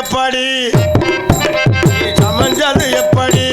எப்படி சமைஞ்சது எப்படி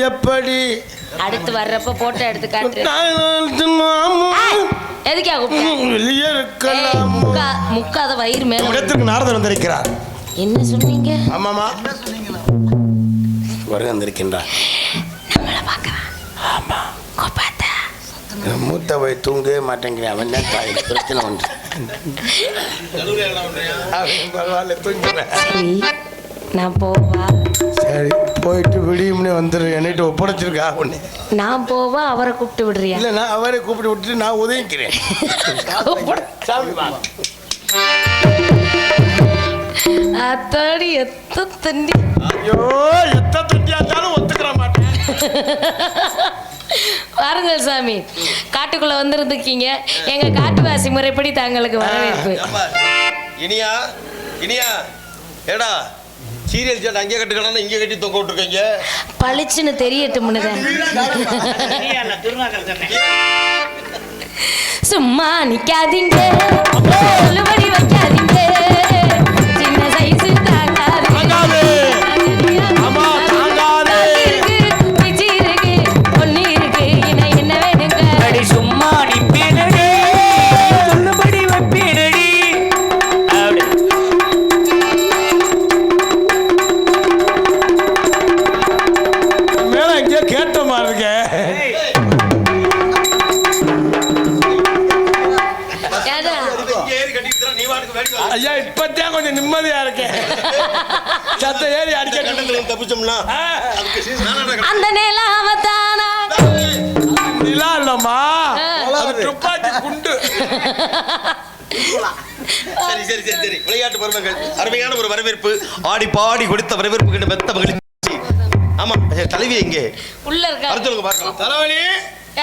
எப்படி அடுத்து வர்றப்ப போட்டோ எடுத்து காட்டு. எதுக்கா வெளியே இருக்கலாம் முக்காத வயிறு மேல இடத்துக்கு நாரதர் வந்திருக்கிறார். என்ன சொன்னீங்க? ஆமாமா வருக வந்திருக்கின்றார். நம்மள பார்க்கலாம். ஆமா கோபாத்தா மூத்தவை தூங்கவே மாட்டேங்கிறேன். அவன் தான் தாய் பிரச்சனை ஒன்று. பரவாயில்ல தூங்குவேன். நான் போவா? சரி போயிட்டு விடியும்னே வந்துடு. என்னிட்ட ஒப்படைச்சிருக்கா ஒன்று. நான் போவா அவரை கூப்பிட்டு விடுறியா? இல்லை நான் அவரை கூப்பிட்டு விட்டுட்டு நான் உதவிக்கிறேன். அத்தாடி எத்த தண்டி. ஐயோ எத்த தண்டியாச்சாலும் ஒத்துக்கிற மாட்டேன். பாருங்கள் சாமி, காட்டுக்குள்ள வந்துருந்துக்கீங்க. எங்க காட்டுவாசி முறைப்படி தங்களுக்கு வரவேற்பு. இனியா இனியா ஏடா சீரியல் சேட் அங்கே கட்டுக்கணும் இங்கே கட்டி தொங்க விட்டுருக்கீங்க. பளிச்சுன்னு தெரியட்டும். சும்மா நிக்காதீங்க, சொல்லுபடி வைக்காதீங்க. சின்ன சைஸு தாங்காது, பிச்சி இருக்கு, பொண்ணு இருக்கு, என்ன வேணுங்க? சும்மா நிப்பேனடி, சொல்லுபடி வைப்பேனடி. மேல எங்கேயோ கேட்ட மாதிரி இருக்க. ஐயா இப்பத்தான் கொஞ்சம் நிம்மதியா இருக்கேன். சத்த ஏறி அடிக்க தப்பிச்சோம்னா அந்த நிலாவத்தானா நிலா இல்ல சரி சரி சரி சரி விளையாட்டு பருவங்கள் அருமையான ஒரு வரவேற்பு ஆடி பாடி கொடுத்த வரவேற்பு கிட்ட மெத்த மகிழ்ச்சி. ஆமா தலைவி எங்கே உள்ள இருக்கா? வர சொல்லுங்க பார்க்கலாம். தலைவலி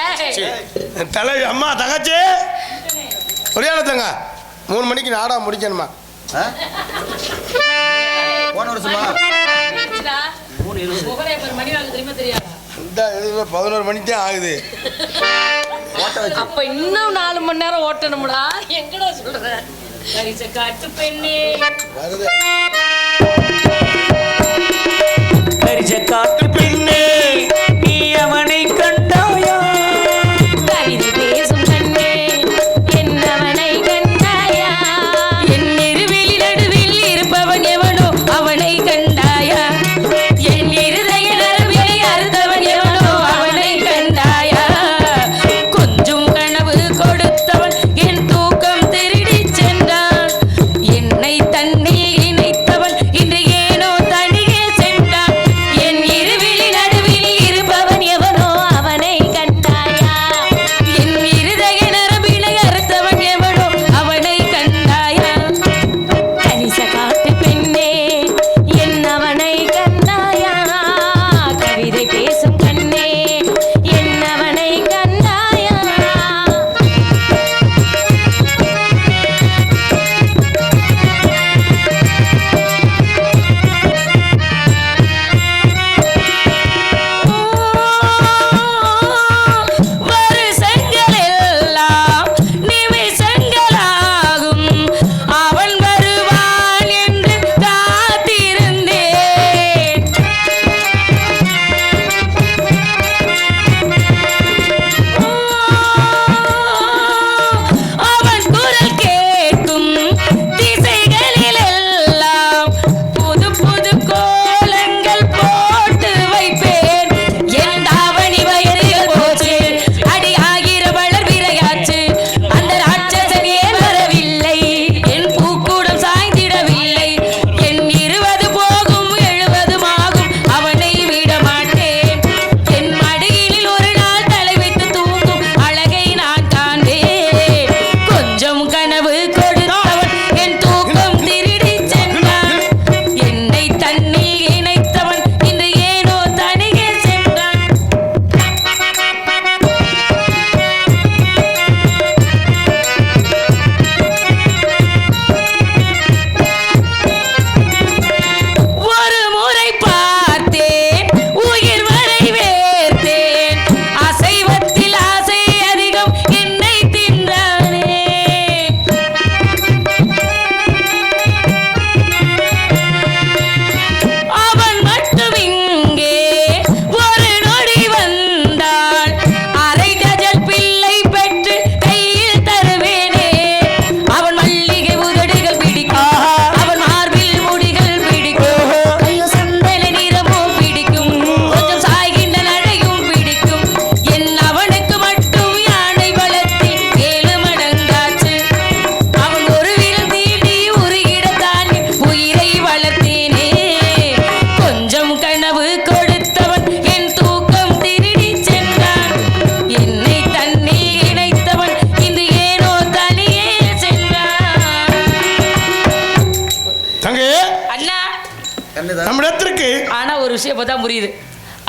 ஏய், தலைவி அம்மா தங்கச்சி ஒரே தங்க 3 மணிக்கு நாடகம் முடிக்கணுமா? போன வருஷமா என்னடா? முகரே ஒரு மணி வாங்க தெரியுமா தெரியாதா? இந்த 11 மணிக்கு தான் ஆகுது. அப்ப இன்னும் 4 மணி நேரம் ஓட்டணும்டா. எங்கடா சொல்ற? கரிச காட்டு பெண்ணே வருது. கரிச காட்டு பெண்ணே நீ அவனை கண்டாயா? கவிதை பேசும் கண்ணே என்னவனை கண்டாயா? என் இருவிழி நடுவில் இருப்பவன் எவனோ அவனை கண்டாயா? என் இருதய நரம்பினை அறுத்தவன் எவனோ அவனை கண்டாயா? கொஞ்சம் கனவு கொடுத்தவன் என் தூக்கம் திருடி சென்றான். என்னை தன்னில் இணைத்தவன் இன்று ஏனோ தனியே சென்றான். என் இருவிழி நடுவில் இருப்பவன் எவனோ அவனை கண்டாயா? என் இருதய நரம்பினை அறுத்தவன் எவனோ அவனை கண்டாயா? கரிச காட்டு பெண்ணே என்னவனை கண்டாயா? கவிதை பேசும் கண்ணே என்னவனை கண்டாயா? வருஷங்கள் எல்லாம் நிமிஷங்களாகும். அவன் வருவான் என்று காத்திருந்தேன். அவன் குரல் கேட்கும் திசைகளில் எல்லாம் புது புது கோலங்கள் போட்டு வைப்பேன். என் தாவணி வயறில் போச்சு அடி ஆகிற வளர் விரையாச்சு. அந்த ராட்சசன் ஏன் வரவில்லை? என் பூக்கூடம் சாய்ந்திடவில்லை. என் 20 போகும் 70 ஆகும் அவனை விட மாட்டேன். என் மடியினில் ஒரு நாள் தலை வைத்து தூங்கும் அழகை நான் காண்பேன். கொஞ்சம் கனவு கொடுத்தவன் என் தூக்கம் திருடி சென்றான். என்னை தன்னில் இணைத்தவன் இன்று ஏனோ தனியே சென்றான். ஒரு முறை பார்த்தேன் உயிர் வரை வேர்த்தேன். அசைவத்தில் ஆசை அதிகம் என்னை தின்றானே. அவன் மட்டும் இங்கே ஒரு நொடி வந்தாள். அரை டஜன் பிள்ளை பெற்று கையில் தருவேனே. அவன் மல்லிகை உதடுகள் பிடிக்கும். அவன் மார்பில் முடிகள் பிடிக்கும். ஐயோ சந்தன நிறமும் பிடிக்கும். கொஞ்சம் சாய்கின்ற நடையும் பிடிக்கும். என் அவனுக்கு மட்டும் யானை பலத்தில் 7 மடங்காச்சு. அவன் ஒரு விரல் தீண்டி உருகிடத்தான் உயிரை வளர்த்தேனே. கொஞ்சம் கனவு கொடுத்தவன் என் தூக்கம் திருடி சென்றான். என்னை தன்னில் இணைத்தவன் இன்று ஏனோ தனியே சென்றான். தங்க அண்ணா நம்ம இடத்திற்கு ஆனா ஒரு விஷயம் இப்பதான் புரியுது.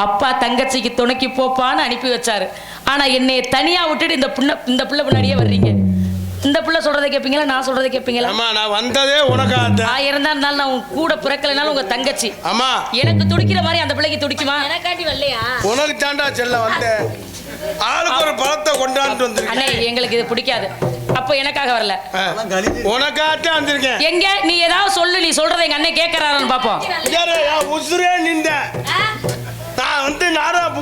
அப்பா தங்கச்சிக்கு துணைக்கு போப்பான்னு அனுப்பி வச்சாரு. ஆனா என்னை தனியா விட்டுட்டு இந்த பிள்ளை முன்னாடியே வர்றீங்க. இந்த பிள்ளை சொல்றதை கேட்பீங்களா? நான் சொல்றதை கேட்பீங்களா? அம்மா நான் வந்ததே உனக்காக. இருந்தாலும் நான் உங்க கூட பிறக்கலைனாலும் உங்க தங்கச்சி அம்மா எனக்கு துடிக்கிற மாதிரி அந்த பிள்ளைக்கு துடிக்குமா? எனக்காட்டி வரலையா? உனக்கு தாண்டா செல்ல வந்தேன். ஆளுக்கு ஒரு பழத்தை கொண்டாந்து அண்ணே வந்திருக்கேன். எங்களுக்கு இது பிடிக்காது. அப்போ எனக்காக வரல. உனக்காகத்தான் வந்திருக்கேன். எங்க நீ ஏதாவது சொல்லு. நீ சொல்றதை எங்க அண்ணன் கேட்கறாருன்னு பாப்போம். உசுரே நின்ற நான் வந்து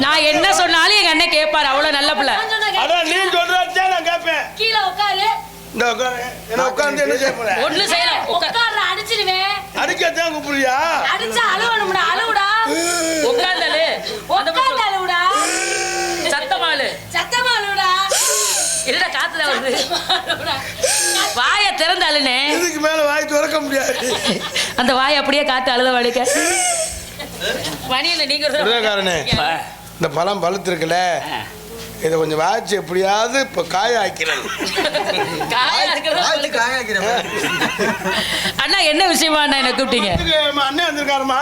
நான் என்ன சொன்னாலும் எங்க அண்ணன் கேட்பாரு. அவ்வளவு நல்ல பிள்ளை. அதான் நீ சொல்றதே நான் கேட்பேன். கீழே உட்காரு. இந்த உட்காரு. என்ன உட்கார்ந்து என்ன செய்ய போற? ஒண்ணு செய்யலாம். உட்கார்ற அடிச்சிடுவேன். அடிக்கத்தான் கூப்பிடுறியா? அடிச்சா அழுவணும்டா. அழுவுடா. உட்கார்ந்தாலு. உட்கார்ந்து அழுவுடா. சத்தமாலு. சத்தமா அழுவுடா. இல்லடா காத்துல வருது. வாய திறந்து அழுனே. இதுக்கு மேல வாய் திறக்க முடியாது. அந்த வாய் அப்படியே காத்து அழுத வலிக்க. மணியில நீங்க காரணே இந்த பழம் பழுத்திருக்குல்ல இதை கொஞ்சம் வாட்சி எப்படியாவது இப்போ காய ஆக்கிறேன். அண்ணா என்ன விஷயமா அண்ணா என்ன கூப்பிட்டீங்க? அண்ணன் வந்திருக்காருமா.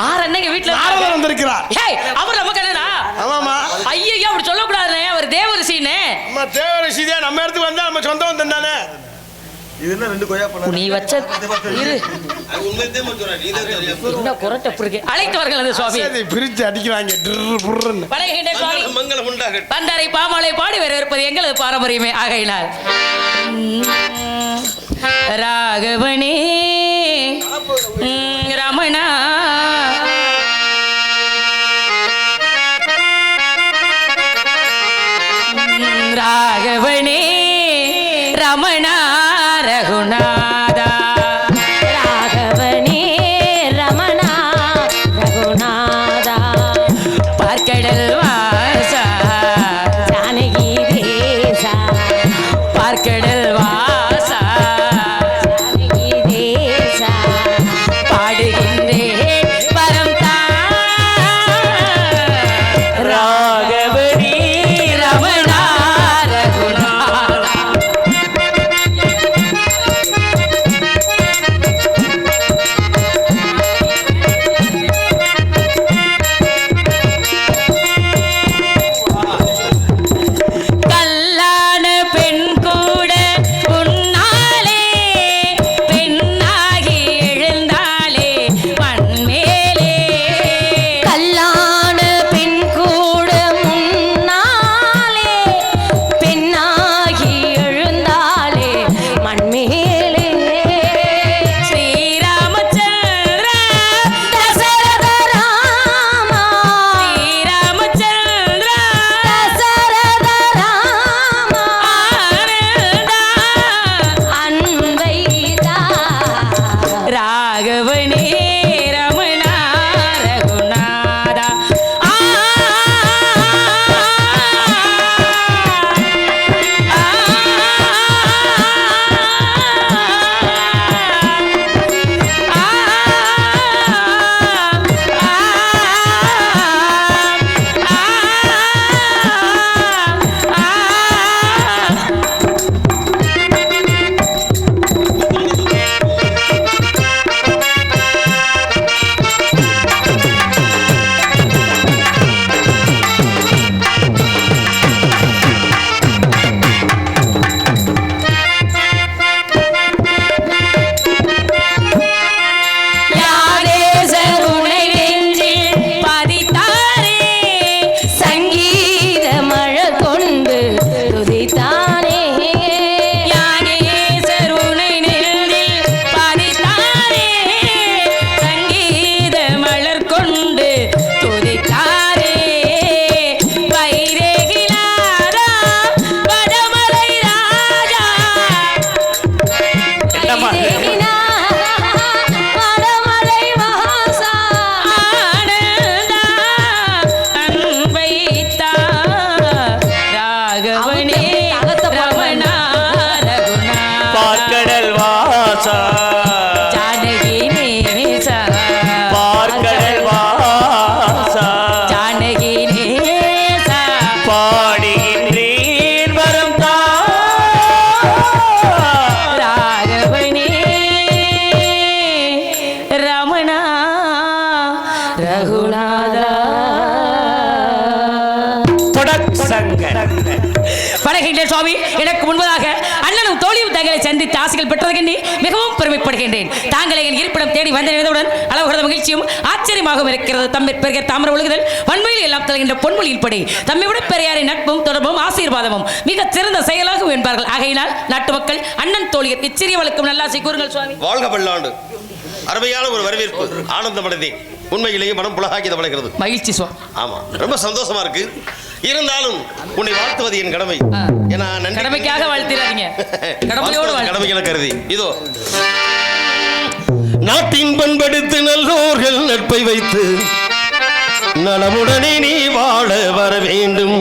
6 அண்ணங்க வீட்டுல வந்திருக்கிறார். அவர் நமக்கு என்னடா? ஆமாமா. ஐயோ அப்படி சொல்லக்கூடாதுண்ணே, அவர் தேவரிசின்னு. நம்ம தேவரிசிதே, நம்ம இடத்துக்கு வந்தா நம்ம சொந்த வந்தோம் தானே. நீ வச்ச இரு குரட்ட இருக்கு. அழைத்து வாருங்கள் அந்த சுவாமி. பிரிச்சு அடிக்கிறாங்க. மங்களம் உண்டாக பண்டாரை பாமாலை பாடி வேற இருப்பது எங்களது பாரம்பரியமே. ஆகையினால் ராகவனே ரமணா ராகவனே ரமணா ரகுநாதா ராகவனே ரமணா ரகுநாதா பார்க்கடல் வாசா ஜானகி தேசா பார்க்கடல் வாசா ஜானகி தேசா பாடுகின்றேன் பரம் ராகவனே ரமணா ரகுநாதா. கல்லான பெண் கூட உன்னாலே பெண்ணாகி எழுந்தாளே மண்மேலே. கல்லான பெண் கூட முன்னாலே பெண்ணாகி எழுந்தாளே மண்மேலே. ஸ்ரீராமச்சந்திரா தசரத ராமா ஸ்ரீராமச்சந்திரா தசரத ராமா ஆனந்தா அன்பைதா ராகவனே ரமணா ரகுநாதா. யாதேசர் உனை நெஞ்சில் பதித்தாரே சங்கீத மழை கொண்டு துதித்தானே. யாகேசர் உனை நெஞ்சில் பதித்தாரே சங்கீத மலர் கொண்டு துதித்தாரே. வைரேகிலாரா வடமலை ராஜா மலமலை வாசா ஆனந்தா அன்பைத்தா ராகவனே ரமணா ரகுநாதா பார்க்கடல் வாசா ஜானகி நேசா பார்க்கடல் வாசா ஜானகி நேசா பாடுகின்றேன் வரம் தா ராகவனே ரமணா ரகுநாதா. படகின்ற சுவாமி, எனக்கு முன்பதாக அண்ணனும் தோழியும் தங்களை சந்தித்து ஆசைகள் பெற்றதற்கென்றே மிகவும் பெருமைப்படுகின்றேன். தாங்களை எங்கள் இருப்பிடம் தேடி வந்த நேரத்துடன் அளவுகள மகிழ்ச்சியும் ஆச்சரியமாகவும் இருக்கிறது. தம்மை பெருக தாமர ஒழுகுதல் வன்மையில் எல்லாம் தருகின்ற பொன்மொழியின் படி தம்மை விட பெரியாரின் நட்பும் தொடர்பும் ஆசீர்வாதமும் மிக சிறந்த செயலாகவும் என்பார்கள். ஆகையினால் நாட்டு மக்கள் அண்ணன் தோழியர் இச்சிறியவளுக்கும் நல்லாசை கூறுங்கள் சுவாமி. வாழ்க பல்லாண்டு. அருமையான ஒரு வரவேற்பு. ஆனந்தமடைந்தேன். உண்மையிலேயே மனம் புலகாக்கிதமடைகிறது. மகிழ்ச்சி சுவாமி. ஆமா, ரொம்ப சந்தோஷமா இருக்கு. இருந்தாலும் உன்னை வாழ்த்துவது என் கடமை. ஏன்னா கடமைக்காக வாழ்த்திடாதீங்க, கடமையோடு கடமைகளை கருதி இதோ நாட்டின் பண்படுத்து நல்லோர்கள் நட்பை வைத்து நலமுடனே நீ வாழ வர வேண்டும்.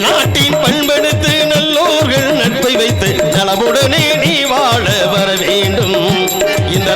நாட்டின் பண்படுத்து நல்லோர்கள் நட்பை வைத்து நலமுடனே நீ வாழ வர வேண்டும். இந்த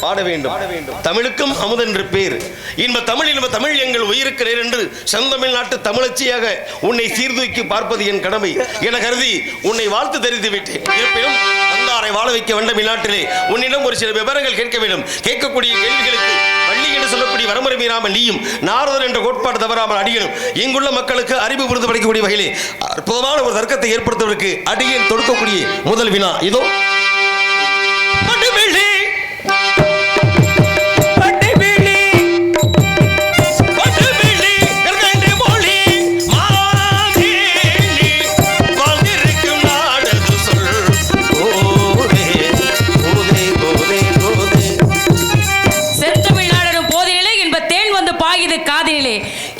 பாட வேண்டும். தமிழுக்கும் அமுதன் என்று பேர். இன்ப தமிழ் இன்ப தமிழ் எங்கள் உயிருக்கு நேர் என்று செந்தமிழ்நாட்டு தமிழச்சியாக உன்னை சீர்தூக்கி பார்ப்பது என் கடமை என கருதி உன்னை வாழ்த்து தெரிந்து விட்டேன். இருப்பினும் வந்தாரை வாழ வைக்க வேண்டும் இந்நாட்டிலே உன்னிடம் ஒரு சில விவரங்கள் கேட்க வேண்டும். கேட்கக்கூடிய கேள்விகளுக்கு வள்ளி என்று சொல்லக்கூடிய வரமுறை மீறாமல் நீயும் நாரதர் என்ற கோட்பாடு தவறாமல் அடியனும் இங்குள்ள மக்களுக்கு அறிவு விருது படைக்கக்கூடிய வகையிலே அற்புதமான ஒரு தர்க்கத்தை ஏற்படுத்துவதற்கு அடியன் தொடுக்கக்கூடிய முதல் வினா இதோ.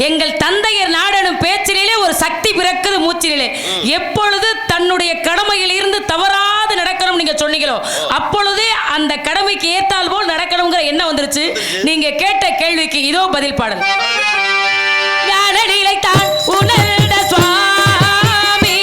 எங்கள் தந்தையர் நாடனும் பேச்சிலே ஒரு சக்தி பிறக்குது மூச்சிலே. எப்பொழுது தன்னுடைய கடமையில் இருந்து தவறாது நடக்கணும் நீங்க சொன்னீங்களோ அப்பொழுதே அந்த கடமைக்கு ஏத்தால் போல் நடக்கணுங்கிற எண்ணம் வந்துருச்சு. நீங்க கேட்ட கேள்விக்கு இதோ பதில் பாடல். ஞானநிலை தான் உணர்ந்த சுவாமி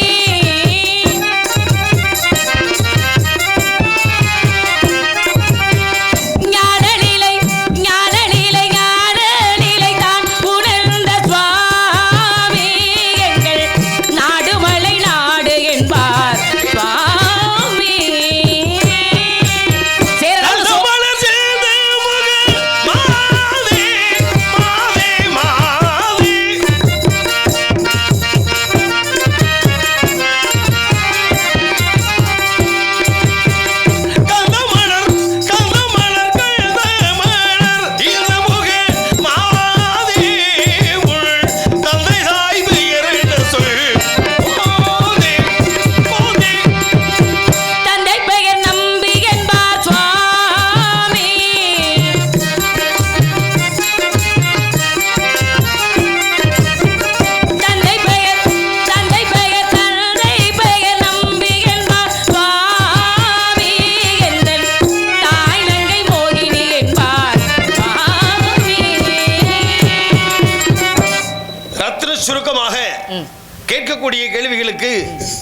கேட்கக்கூடிய கேள்விகளுக்கு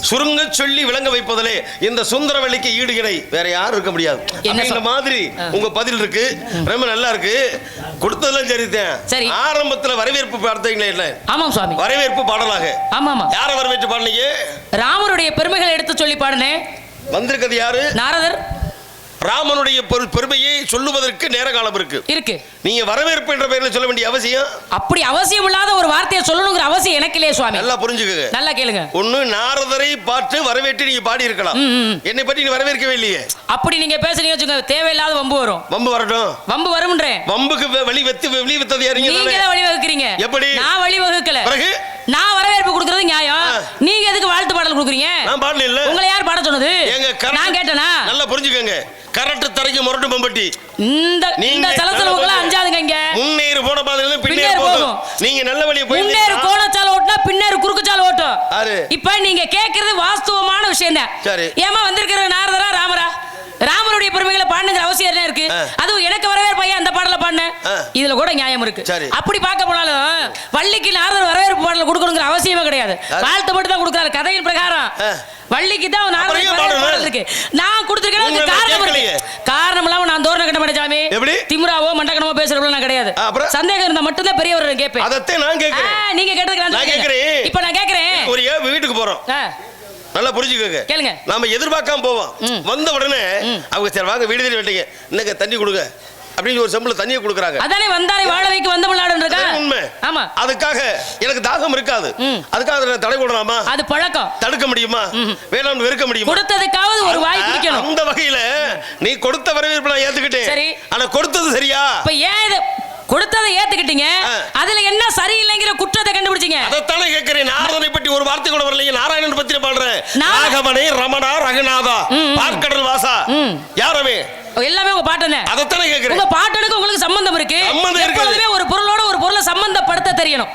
சுருங்க சொல்லி விளங்க வைப்பதிலே இந்த சுந்தரவல்லிக்கு ஈடு இணை வேற யாரும் இருக்க முடியாது. இந்த மாதிரி உங்க பதில் இருக்கு, ரொம்ப நல்லா இருக்கு. கொடுத்ததெல்லாம் சரிதான். ஆரம்பத்துல வரவேற்பு பார்த்தீங்களே இல்ல? ஆமாம் சுவாமி. வரவேற்பு பாடலாக. ஆமாமா. யார வரவேற்று பாடுனீங்க? ராமருடைய பெருமைகளை எடுத்து சொல்லி பாடுனே. வந்திருக்கிறது யாரு? நாரதர். ராமனுடைய பெருமையை சொல்லுவதற்கு நேர காலம் இருக்கு. நீங்க வரவேற்பு என்ற பெயரில் சொல்ல வேண்டிய அவசியம் அப்படி அவசியம் இல்லாத ஒரு வார்த்தையை சொல்லணுங்கிற அவசியம் எனக்கு இல்லையே சுவாமி. நல்லா புரிஞ்சுக்கங்க, நல்லா கேளுங்க. ஒண்ணு நாரதரை பார்த்து வரவேற்று நீங்க பாடி இருக்கலாம். என்னை பற்றி நீ வரவேற்கவே இல்லையே. அப்படி நீங்க பேசுறீங்க வச்சுக்கோங்க, தேவையில்லாத வம்பு வரும். வம்பு வரட்டும், வம்பு வரும்ன்றேன். வம்புக்கு வெளி வித்தது யாருங்க? நீங்க தான் வழி வகுக்கிறீங்க. எப்படி? நான் வழி வகுக்கல. பிறகு நான் வரவேற்பு கொடுக்கிறது நியாயம். நீங்க எதுக்கு வாழ்த்து பாடல் கொடுக்குறீங்க? நான் பாடல இல்ல. உங்களை யார் பாட சொன்னது? நான் கேட்டேனா? நல்லா புரிஞ்சுக்கங்க. கரெக்ட் தரைக்கு முரட்டு பம்பட்டி. இந்த சலசலவுக்குலாம் அஞ்சாதுங்க. இங்க முன்னேறு போன பாதையில பின்னேறு போகும். நீங்க நல்ல வழியை போய் முன்னேறு கோணச்சால ஓட்டா பின்னேறு குறுக்குச்சால ஓட்டும். இப்ப நீங்க கேக்குறது வாஸ்தவமான விஷயம் தான். ஏமா வந்திருக்கிற நாரதரா ராமரா? ராமருடைய பெருமைகளை பாடுங்கிற அவசியம் என்ன இருக்கு? அதுவும் எனக்கு வரவேற்பு அந்த பாடல பாடுன இதுல கூட நியாயம் இருக்கு. அப்படி பார்க்க போனாலும் வள்ளிக்கு நாரதர் வரவேற்பு பாடல கொடுக்கணுங்கிற அவசியமே கிடையாது. வாழ்த்து மட்டும் தான் கொடுக்குறாரு. கதையின் பிரகாரம் வள்ளிக்கு தான் நாரதர் இருக்கு. நான் கொடுத்துருக்கேன். காரணம் இல்லாம நான் தோரண கட்ட மாட்டேன் சாமி. திமுறாவோ மண்டகனமோ பேசுறவங்க நான் கிடையாது. சந்தேகம் இருந்தா மட்டும் தான் பெரியவர் கேட்பேன். அதத்தை நான் கேட்கிறேன். நீங்க கேட்டதுக்கு நான் கேட்கிறேன். இப்ப நான் கேட்கிறேன். ஒரு வீட்டுக்கு போறோம். நல்லா புரிஞ்சுக்கோங்க, கேளுங்க. நாம எதிர்பார்க்காம போவோம். வந்த உடனே அவங்க சரி வாங்க வீடு தேடி விட்டீங்க, இன்னைக்கு தண்ணி கொடுங்க அப்படின்னு ஒரு செம்புல தண்ணியை கொடுக்குறாங்க. அதானே வந்தாரை வாழ வைக்க வந்த முள்ளாடுன்றதா உண்மை. ஆமா. அதுக்காக எனக்கு தாகம் இருக்காது. அதுக்காக தடை போடலாமா? அது பழக்கம். தடுக்க முடியுமா? வேளாண் வெறுக்க முடியுமா? கொடுத்ததுக்காவது ஒரு வாய் குடிக்கணும். அந்த வகையில நீ கொடுத்த வரவேற்பு நான் ஏத்துக்கிட்டேன். சரி, ஆனா கொடுத்தது சரியா? இப்ப ஏன் இது கொடுத்ததை ஏத்துக்கிட்டீங்க, அதுல என்ன சரியில்லைங்கிற குற்றத்தை கண்டுபிடிச்சீங்க? அதத்தானே கேக்குறேன். நாரதனை பற்றி ஒரு வார்த்தை கூட வரலைங்க. நாராயணன் பத்தி பாடுறேன். நாகமணி ரமணா ரகுநாதா பார்க்கடல் வாசா யாரவே எல்லாமே உங்க பாட்டனே. அதத்தானே கேக்குறேன். உங்க பாட்டனுக்கு உங்களுக்கு சம்பந்தம் இருக்கு. எப்பொழுதுமே ஒரு பொருளோட ஒரு பொருளை சம்பந்தப்படுத்த தெரியணும்.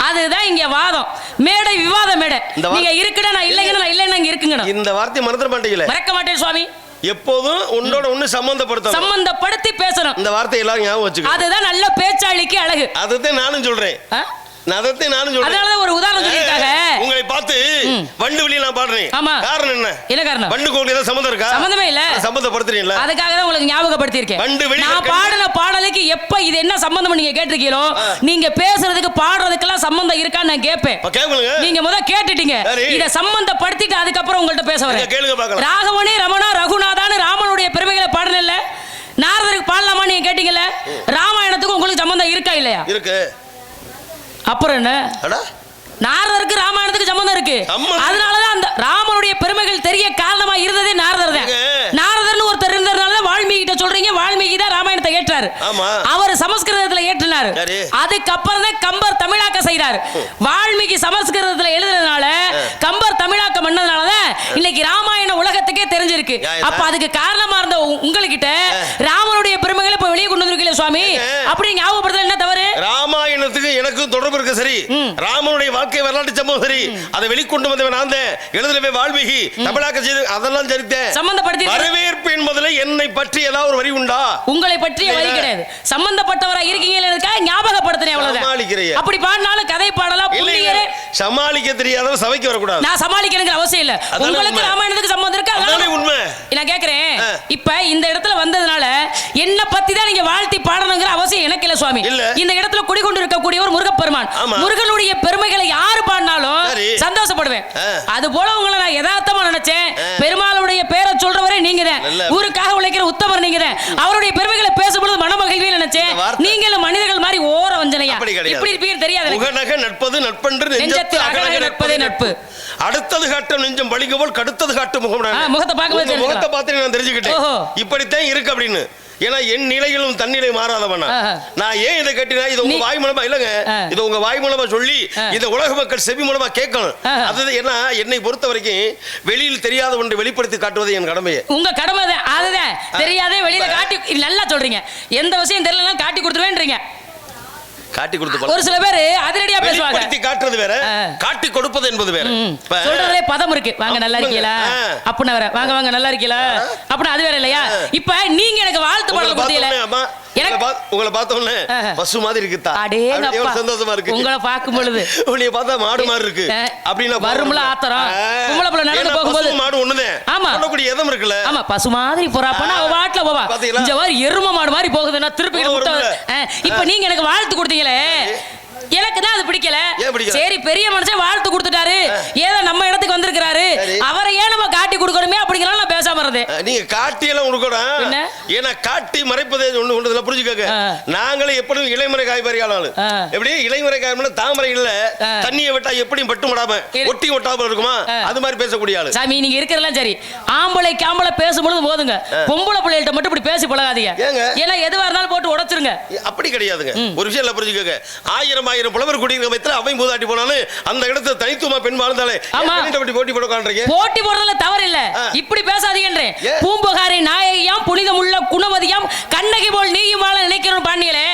அதுதான் இங்க வாதம் மேடை, விவாத மேடை. நீங்க இருக்குடா நான் இல்லைங்க, நான் இல்லைன்னா இங்க இருக்குங்க. இந்த வார்த்தை மறந்துட மாட்டீங்களே? மறக்க மாட்டேன் சுவாமி. எப்போதும் உன்னோட ஒண்ணு சம்பந்தப்படுத்தி பேசணும். இந்த வார்த்தை எல்லாரும் ஞாபகம் வச்சுக்கோ. அதுதான் நல்ல பேச்சாளிக்கு அழகு. அதுதான் நானும் சொல்றேன். அதத்தை நானும் சொல்றேன். அதனாலதான் ஒரு உதாரணம் சொல்லியிருக்காங்க. உங்களை பார்த்து வண்டு வெளியே நான் பாடுறேன். ஆமா. காரணம் என்ன? என்ன காரணம்? வண்டுக்கு உங்களுக்கு ஏதாவது சம்பந்தம் இருக்கா? சம்பந்தமே இல்ல. சம்பந்தப்படுத்துறீங்களா? அதுக்காக தான் உங்களுக்கு ஞாபகப்படுத்தி இருக்கேன். வண்டு வெளியே நான் பாடின பாடலுக்கு எப்ப இது என்ன சம்பந்தம் நீங்க கேட்டிருக்கீங்களோ, நீங்க பேசுறதுக்கு பாடுறதுக்கெல்லாம் சம்பந்தம் இருக்கான்னு நான் கேட்பேன். கேளுங்க. நீங்க முத கேட்டுட்டீங்க. இத சம்பந்தப்படுத்திட்டு அதுக்கப்புறம் உங்கள்ட்ட பேச வரேன். கேளுங்க பார்க்கலாம். ராகவனே ரமணா ரகுநாதான்னு ராமனுடைய பெருமைகளை பாடல. நாரதருக்கு பாடலாமா நீங்க கேட்டீங்கல்ல? ராமாயணத்துக்கு உங்களுக்கு சம்பந்தம் இருக்கா இல்லையா? இருக்கு. அப்புறம் என்ன? நாரதருக்கு ராமாயணத்துக்கு சம்பந்தம் இருக்கு. அதனாலதான் அந்த ராமனுடைய பெருமைகள் தெரிய காரணமா இருந்ததே நாரதர் தான். நாரதர்னு ஒருத்தர் இருந்ததுனால வால்மீகி கிட்ட சொல்றீங்க. வால்மீகி தான் ராமாயணத்தை ஏற்றாரு. அவர் சமஸ்கிருதத்துல ஏற்றினார். அதுக்கப்புறம் தான் கம்பர் தமிழாக்கம் செய்யறாரு. வால்மீகி சமஸ்கிருதத்துல எழுதுறதுனால கம்பர் தமிழாக்கம் பண்ணதுனாலதான் இன்னைக்கு ராமாயண உலகத்துக்கே தெரிஞ்சிருக்கு. அப்ப அதுக்கு காரணமா இருந்த உங்ககிட்ட ராமனுடைய பெருமைகளை இப்ப வெளியே கொண்டு வந்திருக்கீங்க சுவாமி. அப்படி ஞாபகப்படுத்தல என்ன தவறு? ராமாயணத்துக்கு எனக்கு தொடர்பு இருக்கு. சரி, ராமனுடைய வாழ்க்கை வரலாற்று சம்பவம் சரி, அதை வெளிக்கொண்டு வந்தவன் நான் தான். எழுதுறவே வால்மீகி தமிழாக்க செய்து அதெல்லாம் சரித்தேன். சம்பந்தப்படுத்தி வரவேற்பு என்பதில் என்னை பற்றி ஏதாவது ஒரு வரி உண்டா? உங்களை பற்றிய வரி கிடையாது. சம்பந்தப்பட்டவரா இருக்கீங்க ஞாபகப்படுத்தினேன் அவ்வளவுதான். அப்படி பாடினாலும் கதை பாடலாம். புள்ளியரே சமாளிக்க தெரியாதவன் சபைக்கு வரக்கூடாது. நான் சமாளிக்கணுங்கிற அவசியம் இல்ல. உங்களுக்கு ராமாயணத்துக்கு சம்பந்தம் இருக்கு. அதானே உண்மை. நான் கேக்குறேன், இப்ப இந்த இடத்துல வந்ததுனால என்ன பத்தி தான் நீங்க வாழ்த்தி பாடணுங்கிற அவசியம் எனக்கு இல்ல சுவாமி. இந்த இடத்துல குடிகொண்டு இருக்கக்கூடிய ஒரு முருகப்பெருமான், முருகனுடைய பெருமைகளை யாரு பாடினாலும் சந்தோஷப்படுவேன். அது போல உங்களை நான் யதார்த்தமா நினைச்சேன். பெருமாளுடைய பேரை சொல்றவரே நீங்க தான். ஊருக்காக உழைக்கிற உத்தமர் நீங்க தான். அவருடைய பெருமைகளை பேசும்போது மனமகிழ்வே நினைச்சேன். நீங்களும் மனிதர்கள் மாதிரி ஓர வஞ்சனையா இப்படி இருப்பீங்க தெரியாது. முகநக நட்பது நட்பென்று நெஞ்சத்து அகநக நட்பதே நட்பு. அடுத்தது காட்டும் நெஞ்சம் பழிங்க போல் கடுத்தது காட்டும் முகம். முகத்தை பார்க்க முகத்தை பார்த்து நான் தெரிஞ்சுக்கிட்டேன் இப்படித்தான் இருக்கு அப்படின்னு. ஏன்னா என் நிலையிலும் தன்னிலை மாறாதவனா நான் ஏன் இதை கட்டினா இது உங்க வாய் மூலமா இல்லங்க, இது உங்க வாய் மூலமா சொல்லி இந்த உலக மக்கள் செவி மூலமா கேட்கணும். அது ஏன்னா என்னை பொறுத்த வரைக்கும் வெளியில் தெரியாத ஒன்றை வெளிப்படுத்தி காட்டுவது என் கடமையே. உங்க கடமை அதுதான். தெரியாதே வெளியில காட்டி நல்லா சொல்றீங்க. எந்த விஷயம் தெரியலன்னா காட்டி கொடுத்துருவேன்றீங்க. காட்டி கொடுத்து ஒரு சில பேர் அதிரடியா பேசுவாங்க. காட்டி காட்டுறது வேற, காட்டி கொடுப்பது என்பது வேற. சொல்றதுல பதம் இருக்கு. வாங்க நல்லா இருக்கீங்களா அப்பனா வேற. வாங்க வாங்க நல்லா இருக்கீங்களா அப்பனா அது வேற இல்லையா? இப்ப நீங்க எனக்கு வாழ்த்து பாடல் கொடுத்தீங்களே, உங்களை பார்த்த உடனே பசு மாதிரி இருக்குதா? எவ்வளவு சந்தோஷமா இருக்கு உங்களை பார்க்கும் பொழுது. உன்னைய பார்த்தா மாடு மாதிரி இருக்கு அப்படின்னா வரும்ல ஆத்தரம். உங்களை போல நடந்து போகும்போது மாடு ஒண்ணுதே. ஆமா, சொல்லக்கூடிய எதம் இருக்குல்ல. ஆமா, பசு மாதிரி போறாப்பனா அவ வாட்ல போவா. இந்த மாதிரி எரும மாடு மாதிரி போகுதுன்னா திருப்பி இப்ப நீங்க எனக்கு வாழ்த்து கொடுத்தீங்களே, எனக்கு தான் அது பிடிக்கல. சரி, பெரிய மனுஷன் வாழ்த்து கொடுத்துட்டாரு, ஏதோ நம்ம இடத்துக்கு வந்திருக்காரு, அவரை ஏன் நம்ம காட்டி கொடுக்கணுமே அப்படிங்கறத நான் பேசாம இருந்தேன். நீங்க காட்டி எல்லாம் கொடுக்கணும். ஏன்னா காட்டி மறைப்பதே ஒண்ணு ஒண்ணுல புரிஞ்சுக்கங்க. நாங்களே எப்படியும் இளைமுறை காய்கறி ஆளு. எப்படி இளைமுறை காய்கறி தாமரை இல்ல தண்ணியை விட்டா எப்படி பட்டு விடாம ஒட்டி ஒட்டாம இருக்குமா அது மாதிரி பேசக்கூடிய ஆளு. சாமி நீங்க இருக்கிறதெல்லாம் சரி, ஆம்பளைக்கு ஆம்பளை பேசும்பொழுது போதுங்க, பொம்பளை பிள்ளைகிட்ட மட்டும் இப்படி பேசி பழகாதீங்க. ஏன்னா எதுவா இருந்தாலும் போட்டு உடைச்சிருங்க. அப்படி கிடையாதுங்க. ஒரு விஷயம் இல்ல புரிஞ்சுக்கங்க. ஆயிரம் புலவர் குடியிருக்க வைத்துல அவை மூதாட்டி போனாலும் அந்த இடத்துல தனித்துவமா பெண் வாழ்ந்தாலே போட்டி போட காண்றீங்க. போட்டி போடுறதுல தவறு இல்ல, இப்படி பேசாதீங்கன்றேன். பூம்புகாரி நாயகியாம் புனிதமுள்ள குணவதியாம் கண்ணகி போல் நீயும் வாழ நினைக்கிறோம் பாண்டியலே.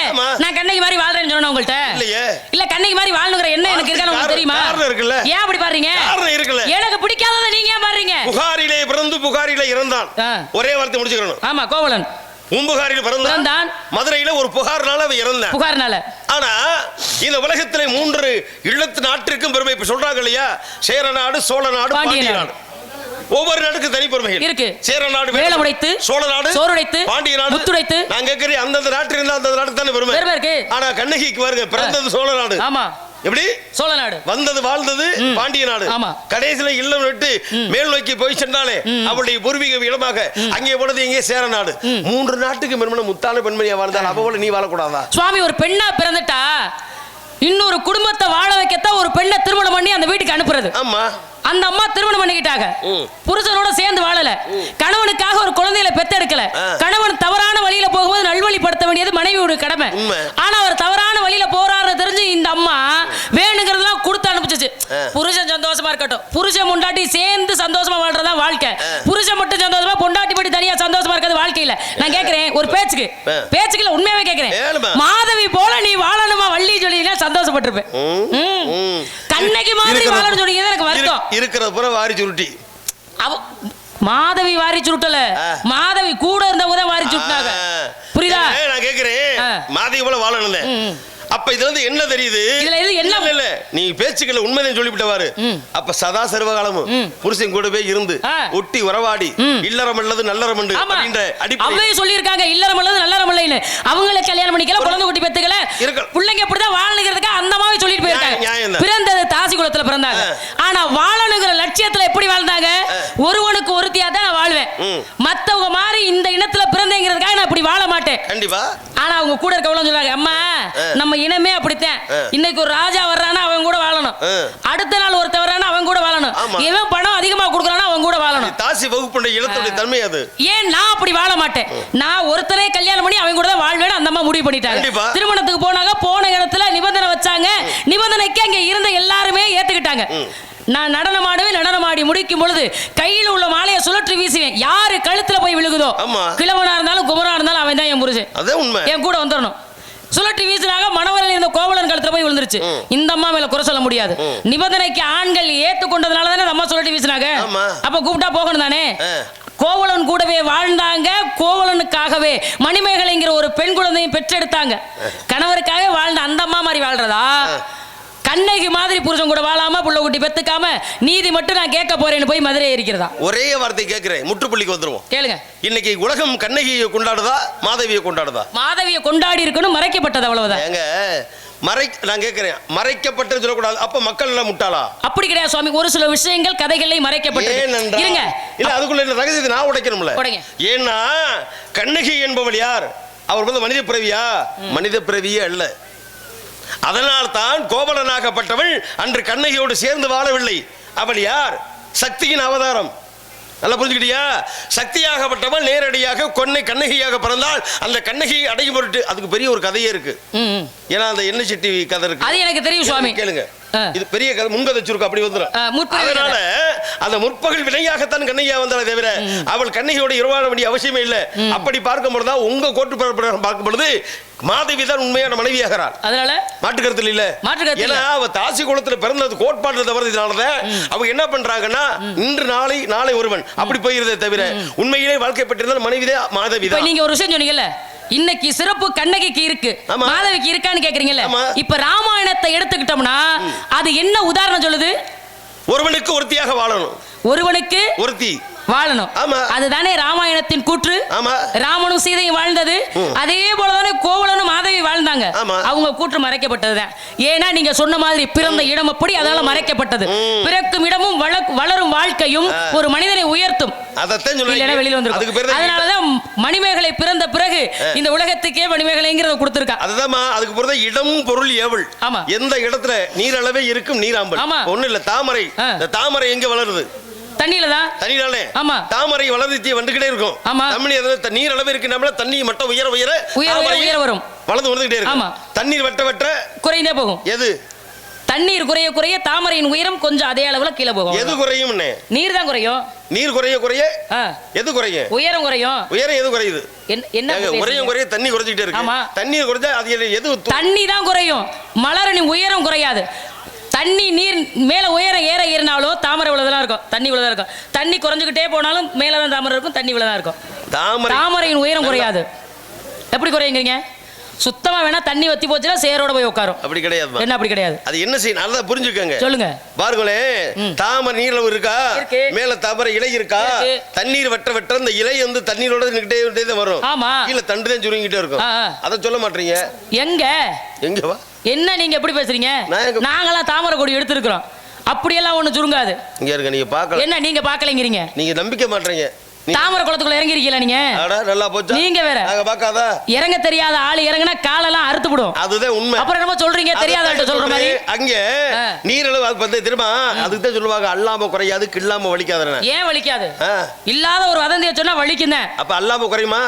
நான் கண்ணகி மாதிரி வாழ்றேன்னு சொன்னேன் உங்கள்ட்ட. இல்ல கண்ணகி மாதிரி வாழணுங்கிற என்ன எனக்கு இருக்கான்னு உங்களுக்கு தெரியுமா? ஏன் அப்படி பாருங்க? எனக்கு பிடிக்காததை நீங்க ஏன் பாருங்க? புகாரிலே பிறந்து புகாரிலே இறந்தான். ஒரே வார்த்தை முடிச்சுக்கணும். ஆமா, கோவலன் பூம்புகாரில் பிறந்தான். மதுரையில ஒரு புகார்னால அவன் இறந்தான். புகார்னால. ஆனா இந்த உலகத்திலே 3 இல்லத்து நாட்டிற்கும் பெருமை சொல்றாங்க இல்லையா? சேர நாடு, சோழ நாடு, பாண்டிய நாடு. ஒவ்வொரு நாட்டுக்கு தனி பெருமை இருக்கு. சேர நாடு வேலம் உடைத்து, சோழ நாடு சோறு உடைத்து, பாண்டிய நாடு முத்துடைத்து. நான் கேக்குறேன், அந்தந்த நாட்டில் இருந்தா அந்த நாட்டுக்கு தானே பெருமை இருக்கு. ஆனா கண்ணகிக்கு பாருங்க, பிறந்தது சோழ நாடு. ஆமா, எப்படி சோழ நாடு வந்தது வாழ்ந்தது பாண்டிய நாடு. கடைசியில இல்லம் விட்டு மேல் நோக்கி போய் சென்றாலே அவளுடைய பூர்வீக இடமாக அங்கே போனது எங்கே சேர நாடு. 3 நாட்டுக்கு பெருமன முத்தான பெண்மணியா வாழ்ந்தால் அவ போல நீ வாழக்கூடாதா? சுவாமி, ஒரு பெண்ணா பிறந்துட்டா இன்னொரு குடும்பத்தை வாழ வைக்கத்தான் ஒரு பெண்ணை திருமணம் பண்ணி அந்த வீட்டுக்கு அனுப்புறது. ஆமா, அந்த அம்மா திருமணம் பண்ணிக்கிட்டாங்க, புருஷனோட சேர்ந்து வாழல, கணவனுக்காக ஒரு குழந்தையில பெத்தெடுக்கல. கணவன் தவறான வழியில போகும்போது நல்வழிப்படுத்த வேண்டியது மனைவியோட கடமை. ஆனா அவர் தவறான வழியில போறாரு தெரிஞ்சு இந்த அம்மா வேணுங்கிறதெல்லாம் கொடுத்து அனுப்பிச்சு. புருஷன் சந்தோஷமா இருக்கட்டும், புருஷன் பொண்டாட்டி சேர்ந்து சந்தோஷமா வாழ்றதா வாழ்க்கை. புருஷன் மட்டும் சந்தோஷமா, பொண்டாட்டி பட்டி தனியா சந்தோஷமா இருக்கிறது வாழ்க்கையில. நான் கேக்குறேன், ஒரு பேச்சுக்கு உண்மையாவே கேக்குறேன், மாதவி போல நீ வாழணுமா வள்ளி சொல்லினா சந்தோஷப்பட்டிருப்பேன். கண்ணகி மாதிரி வாழணும் சொன்னீங்க எனக்கு வருத்தம். இருக்கிறது பூரா வாரி சுருட்டி. மாதவி வாரி சுருட்டல, மாதவி கூட இருந்தவங்க தான் வாரி சுருட்டினாங்க. புரியுதா? நான் கேக்குறேன், மாதவி போல வாழணும். அப்ப இதுல இருந்து என்ன தெரியுது? இதுல இருந்து என்ன இல்ல நீ பேச்சுக்கல உண்மையை சொல்லிவிட்டவாரு. அப்ப சதா சர்வகாலமும் புருஷன் கூடவே இருந்து ஒட்டி உறவாடி இல்லறம் அல்லது நல்லறம் அப்படின்ற அடிப்படை சொல்லி இருக்காங்க. இல்லறம் அல்லது நல்லறம் இல்லைன்னு அவங்களே கல்யாணம் பண்ணிக்கல, குழந்தை குட்டி பெத்துக்கல, பிள்ளைங்க இப்படிதான் வாழணுங்கிறதுக்கு அந்த மாதிரி சொல்லிட்டு போயிருக்காங்க. பிறந்தது தாசி குலத்துல பிறந்தாங்க. ஆனா வாழணுங்கிற லட்சியத்துல எப்படி வாழ்ந்தாங்க? ஒருவனுக்கு ஒருத்தியா தான் நான் வாழ்வேன், மத்தவங்க மாதிரி இந்த இனத்துல பிறந்தேங்கிறதுக்காக நான் இப்படி வாழ மாட்டேன். கண்டிப்பா. ஆனா அவங்க கூட இருக்கவங்க சொல்றாங்க, அம்மா நம்ம இனமே அப்படித்தான். இன்னைக்கு ஒரு ராஜா வர்றானா அவன் கூட வாழணும், அடுத்த நாள் ஒருத்தர் வர்றானா அவன் கூட வாழணும், இவன் பணம் அதிகமா கொடுக்கறானா அவன் கூட வாழணும். தாசி வகுப்புடைய இனத்துடைய தன்மை அது. ஏன் நான் அப்படி வாழ மாட்டேன், நான் ஒருத்தரே கல்யாணம் பண்ணி அவன் கூட தான் வாழ்வேன் அந்த அம்மா முடிவு பண்ணிட்டாங்க. திருமணத்துக்கு போனாங்க, போன இடத்துல நிபந்தனை வச்சாங்க. நிபந்தனைக்கு அங்க இருந்த எல்லாருமே ஏத்துக்கிட்டாங்க. நான் நடனம் ஆடுவேன், நடனம் ஆடி முடிக்கும் பொழுது கையில் உள்ள மாலையை சுழற்றி வீசுவேன். யாரு கழுத்துல போய் விழுகுதோ, கிழவனா இருந்தாலும் குமரா இருந்தாலும் அவன் தான் என் புருஷன், என் கூட வந்துடணும். சுழற்றி வீசினாங்க, மணவரையில் இருந்த கோவலன் கழுத்துல போய் விழுந்துருச்சு. இந்த அம்மா மேல குறை சொல்ல முடியாது. நிபந்தனைக்கு ஆண்கள் ஏத்துக்கொண்டதுனால தானே அம்மா சுழற்றி வீசினாங்க. அப்ப கூப்பிட்டா போகணும் தானே. கோவலன் கூடவே வாழ்ந்தாங்க. கோவலனுக்காகவே மணிமேகலைங்கிற ஒரு பெண் குழந்தையும் பெற்றெடுத்தாங்க. கணவருக்காக வாழ்ந்த அந்த அம்மா மாதிரி வாழ்றதா? கண்ணகி மாதிரி புருஷன் கூட வாழாம புள்ள குட்டி பெத்துக்காம நீதி மட்டும் நான் கேட்க போறேன்னு போய் மதுரை இருக்கிறதா? ஒரே வார்த்தை கேட்கிறேன், முற்றுப்புள்ளிக்கு வந்துருவோம். கேளுங்க. இன்னைக்கு உலகம் கண்ணகியை கொண்டாடுதா மாதவியை கொண்டாடுதா? மாதவியை கொண்டாடி இருக்கணும், மறைக்கப்பட்டது அவ்வளவுதான். ஏங்க நான் கேட்கிறேன், மறைக்கப்பட்டது சொல்லக்கூடாது. அப்ப மக்கள் எல்லாம் முட்டாளா? அப்படி கிடையாது சுவாமி. ஒரு சில விஷயங்கள் கதைகளை மறைக்கப்பட்டது. இருங்க, இல்ல அதுக்குள்ள என்ன ரகசியத்தை நான் உடைக்கணும்ல. ஏன்னா கண்ணகி என்பவள் யார்? அவர் வந்து மனித பிறவியா? மனித பிறவியே அல்ல. அதனால் தான் கோவலனாகப்பட்டவள் அன்று கண்ணகியோடு சேர்ந்து வாழவில்லை. அவள் யார்? சக்தியின் அவதாரம். நல்லா புரிஞ்சுக்கிட்டியா? சக்தியாகப்பட்டவள் நேரடியாக கண்ணகியாக பிறந்தால் அந்த கண்ணகியை அடையும் பொருட்டு அதுக்கு பெரிய ஒரு கதையே இருக்கு. ஏன்னா அந்த எண்ணெய் சிட்டி கதை இருக்கு, அது எனக்கு தெரியும் சுவாமி. கேளுங்க, இது பெரிய கதை, முன்கதை சுருக்கு அப்படி வந்துடும். அதனால அந்த முற்பகல் வினையாகத்தான் கண்ணகியா வந்தாலே தவிர அவள் கண்ணகியோட இரவாட வேண்டிய அவசியமே இல்லை. அப்படி பார்க்கும் பொழுதுதான் உங்க கோட்டு பார்க்கும் பொழுது மாதவி தான் உண்மையான மனைவியாகிறாள். அதனால மாற்றுக்கருத்தில் இல்ல. ஏன்னா அவ தாசி குலத்துல பிறந்தது கோட்பாடு தவறுதனாலதான் அவங்க என்ன பண்றாங்கன்னா இன்று நாளை ஒருவன் அப்படி போயிருந்தே தவிர உண்மையிலே வாழ்க்கை பெற்றிருந்தால் மனைவிதான் மாதவி தான். நீங்க ஒரு விஷயம் சொன்னீங்கல்ல, இன்னைக்கு சிறப்பு கண்ணகிக்கு இருக்கு, மாதவிக்கு இருக்கான்னு கேக்குறீங்கல்ல. இப்ப ராமாயணத்தை எடுத்துக்கிட்டோம்னா அது என்ன உதாரணம் சொல்லுது? ஒருவனுக்கு ஒருத்தியாக வாழணும், ஒருவனுக்கு ஒருத்தி வாழணும். அதுதானே ராமாயணத்தின் கூற்று. ராமனும் சீதையும் வாழ்ந்தது அதே போலதானே கோவலனும் மாதவி வாழ்ந்தாங்க. அவங்க கூற்று மறைக்கப்பட்டதுதான். ஏன்னா நீங்க சொன்ன மாதிரி பிறந்த இடம் அப்படி, அதனால மறைக்கப்பட்டது. பிறக்கும் இடமும் வளரும் வாழ்க்கையும் ஒரு மனிதனை உயர்த்தும். வெளியில வந்து அதனாலதான் மணிமேகலை பிறந்த பிறகு இந்த உலகத்துக்கே மணிமேகலைங்கிறத கொடுத்திருக்கா. அதுதான் அதுக்கு பிறகு இடம் பொருள் ஏவல். எந்த இடத்துல நீரளவே இருக்கும் நீராம்பல். ஒண்ணு இல்ல தாமரை. தாமரை எங்க வளருது? தண்ணியில தான். தண்ணியிலே. ஆமா. தாமரை வளர்ந்துட்டே வந்துகிட்டே இருக்கும். ஆமா. நீர் அளவு இருக்குனால தண்ணி மட்டும் உயர வரும். வளர்ந்து வந்துகிட்டே இருக்கும். ஆமா. தண்ணீர் வட்ட குறைந்தே போகும். எது? தண்ணீர் குறைய குறைய தாமரையின் உயரம் கொஞ்சம் அதே அளவுல கீழே போகும். எது குறையும்? நீர் தான் குறையும். நீர் குறைய எது குறையும்? உயரம் குறையும். உயரம் எது குறையுது? என்ன குறைய தண்ணி குறைஞ்சிட்டே இருக்கு. ஆமா. தண்ணீர் குறைஞ்சா அது எது? தண்ணி தான் குறையும். மலரின் உயரம் குறையாது. தண்ணி நீர் மேல உயரம் ஏறினாலும் தாமரை இவ்வளவுதான் இருக்கும், தண்ணி இவ்வளவுதான் இருக்கும். தண்ணி குறைஞ்சுக்கிட்டே போனாலும் மேலதான் தாமரை இருக்கும், தண்ணி இவ்வளவுதான் இருக்கும். தாமரையின் உயரம் குறையாது. எப்படி குறையுங்க? சுத்தமா வேணா தண்ணி வத்தி போச்சுன்னா சேரோட போய் உட்காரும். அப்படி கிடையாது. என்ன அப்படி கிடையாது? அது என்ன செய்யணும் நல்லா புரிஞ்சுக்கங்க. சொல்லுங்க. பாருங்களேன், தாமரை நீர்ல இருக்கா, மேல தாமரை இலை இருக்கா, தண்ணீர் வட்ட அந்த இலை வந்து தண்ணீரோட நிக்கிட்டே வரும். ஆமா. கீழே தண்டு தான் சுருங்கிட்டே இருக்கும். அதை சொல்ல மாட்டீங்க. எங்க வா என்ன நீங்க எப்படி பேசுறீங்க? நாங்களாம் தாமரை கொடி எடுத்திருக்கிறோம், அப்படியெல்லாம் ஒண்ணு சுருங்காது. இங்க இருக்க நீங்க பார்க்கல. என்ன நீங்க பார்க்கலங்கிறீங்க? நீங்க நம்பிக்கை மாட்டீங்க. தாமரை குளத்துக்குள்ள இறங்கி இருக்கீங்களா நீங்க? நல்லா போச்சு. நீங்க வேற நாங்க பார்க்காதா? இறங்க தெரியாத ஆளு இறங்கினா காலெல்லாம் அறுத்து விடும். அதுதான் உண்மை. அப்புறம் என்னமோ சொல்றீங்க தெரியாத சொல்ற மாதிரி. அங்க நீரளவு அது பத்தி தெரியுமா? அதுக்கு தான் சொல்லுவாங்க அல்லாம குறையாது கில்லாம வலிக்காத. ஏன் வலிக்காது? இல்லாத ஒரு வதந்தியை சொன்னா வலிக்குங்க. அப்ப அல்லாம குறையுமா?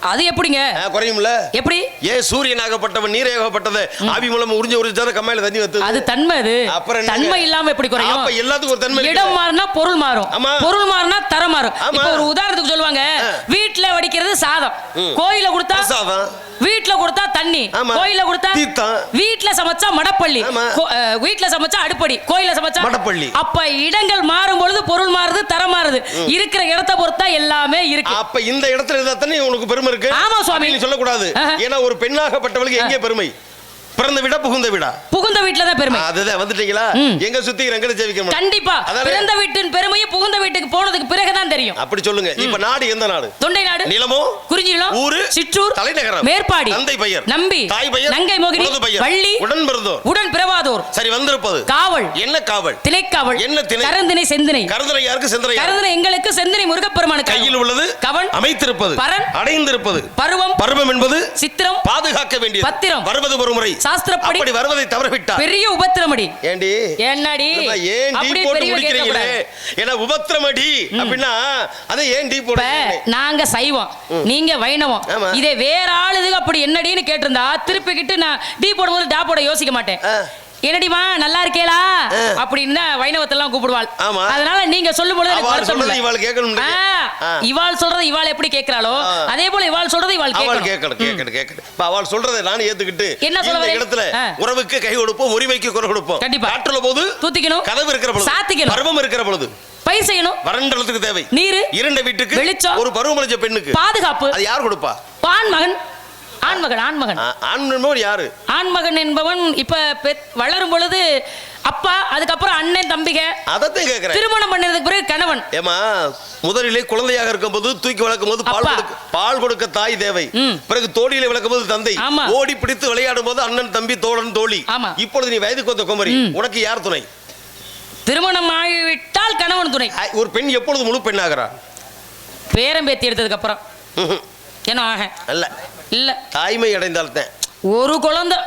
அது எப்படிங்க குறையும்ல? எப்படி? ஏன் சூரியனாகப்பட்டவன் நீரேகப்பட்டது ஆவி மூலம் உறிஞ்சு கம்மாயில தண்ணி வந்து அது தன்மை. அது அப்புறம் தன்மை இல்லாம எப்படி குறையும்? அப்ப எல்லாத்துக்கும் ஒரு தன்மை. இடம் மாறினா பொருள் மாறும், பொருள் மாறினா தரம் மாறும். இப்போ ஒரு உதாரணத்துக்கு சொல்லுவாங்க, வீட்டுல வடிக்கிறது சாதம், கோயில கொடுத்தா சாதம், வீட்டுல கொடுத்தா தண்ணி, கோயில கொடுத்தா வீட்டுல சமைச்சா மடப்பள்ளி, வீட்டுல சமைச்சா அடுப்படி, கோயில சமைச்சா மடப்பள்ளி. அப்ப இடங்கள் மாறும் பொழுது பொருள் மாறுது, தரம் மாறுது. இருக்கிற இடத்தை பொறுத்தா எல்லாமே இருக்கு. அப்ப இந்த இடத்துல இருந்தா தானே உனக்கு பெருமை இருக்கு. ஆமா சுவாமி சொல்லக்கூடாது. ஏன்னா ஒரு பெண்ணாகப்பட்டவளுக்கு எங்கே பெருமை? பிறந்த வீடா புகுந்த வீடா? புகுந்த வீட்டுல தான் பெருமை. அதுதான் வந்துட்டீங்களா? எங்க சுத்தி ரங்கட ஜெயிக்க கண்டிப்பா. பிறந்த வீட்டின் பெருமையும் புகுந்த வீட்டுக்கு போனதுக்கு பிறகுதான் தெரியும். அப்படி சொல்லுங்க. இப்ப நாடு எந்த நாடு? தொண்டை நாடு. நிலமோ? குறிஞ்சி நிலம். ஊரு? சிற்றூர். தலைநகரம்? மேற்பாடி. தந்தை பெயர்? நம்பி. தாய் பெயர்? நங்கை மோகினி. வள்ளி. உடன் பிறந்தோர்? உடன் பிறவாதோர். சரி, வந்திருப்பது காவல். என்ன காவல்? திணைக்காவல். என்ன திணை? கரந்தினை செந்தினை. கரந்தினை யாருக்கு? செந்தினை. கரந்தினை எங்களுக்கு, செந்தினை முருகப்பெருமானுக்கு. கையில் உள்ளது கவன். அமைத்திருப்பது. பரன். அடைந்திருப்பது. பருவம். பருவம் என்பது சித்திரம். பாதுகாக்க வேண்டியது. பத்திரம். வருவது ஒரு முறை. சாஸ்திரப்படி. அப்படி வருவதை தவறவிட்டார் பெரிய உபத்திரமடி. ஏண்டி? என்னடி? ஏன் டீ போட்டு முடிக்கிறீங்களே? ஏன்னா உபத்திரமடி அப்படின்னா அதை ஏன் டீ போட்டு? நாங்க சைவம், நீங்க வைணவம். இதே வேற ஆளுது அப்படி என்னடின்னு கேட்டிருந்தா திருப்பிக்கிட்டு நான் டீ போடும்போது டா போட யோசிக்க மாட்டேன். என்னடிமா நல்லா இருக்கேளா அப்படின்னா வைணவத்தெல்லாம் கூப்பிடுவாள். அதனால நீங்க சொல்லும்போது எனக்கு வருத்தம் இல்ல. இவாள் கேட்கணும். இவாள் சொல்றது இவாள் எப்படி கேக்குறாளோ அதே போல இவாள் சொல்றது இவாள் கேட்கணும். அவள் சொல்றதை நான் ஏத்துக்கிட்டு என்ன சொல்ற இடத்துல உறவுக்கு கை கொடுப்போம், உரிமைக்கு குரல் கொடுப்போம். கண்டிப்பா. காற்றுல போது தூத்திக்கணும், கதவு இருக்கிற பொழுது சாத்திக்கணும், பருவம் இருக்கிற பொழுது பயிர் செய்யணும், வறண்டலத்துக்கு தேவை நீர், இரண்ட வீட்டுக்கு வெளிச்சம், ஒரு பருவமளிச்ச பெண்ணுக்கு பாதுகாப்பு. அது யார் கொடுப்பா? ஆண்மகன். ஆண்மகன். ஆண்மகன். ஆண்மகன் யாரு? ஆண்மகன் என்பவன் இப்ப வளரும் பொழுது அப்பா, அதுக்கப்புறம் அண்ணன், தம்பிக. அதத்தான் கேக்குறேன். திருமணம் பண்ணதுக்கு பிறகு கணவன். ஏமா முதலிலே குழந்தையாக இருக்கும்போது தூக்கி வளர்க்கும் போது பால் கொடுக்க தாய் தேவை. பிறகு தோழியில வளர்க்கும் போது தந்தை. ஓடி பிடித்து விளையாடும் போது அண்ணன், தம்பி, தோழன், தோழி. இப்பொழுது நீ வயதுக்கு வந்த குமரி, உனக்கு யார் துணை? திருமணம் ஆகிவிட்டால் கணவன் துணை. ஒரு பெண் எப்பொழுது முழு பெண் ஆகிறார்? பேரம்பேத்தி எடுத்ததுக்கு அப்புறம். என்ன ஆக அல்ல இல்ல, தாய்மை அடைந்தால் தான். ஒரு குழந்தை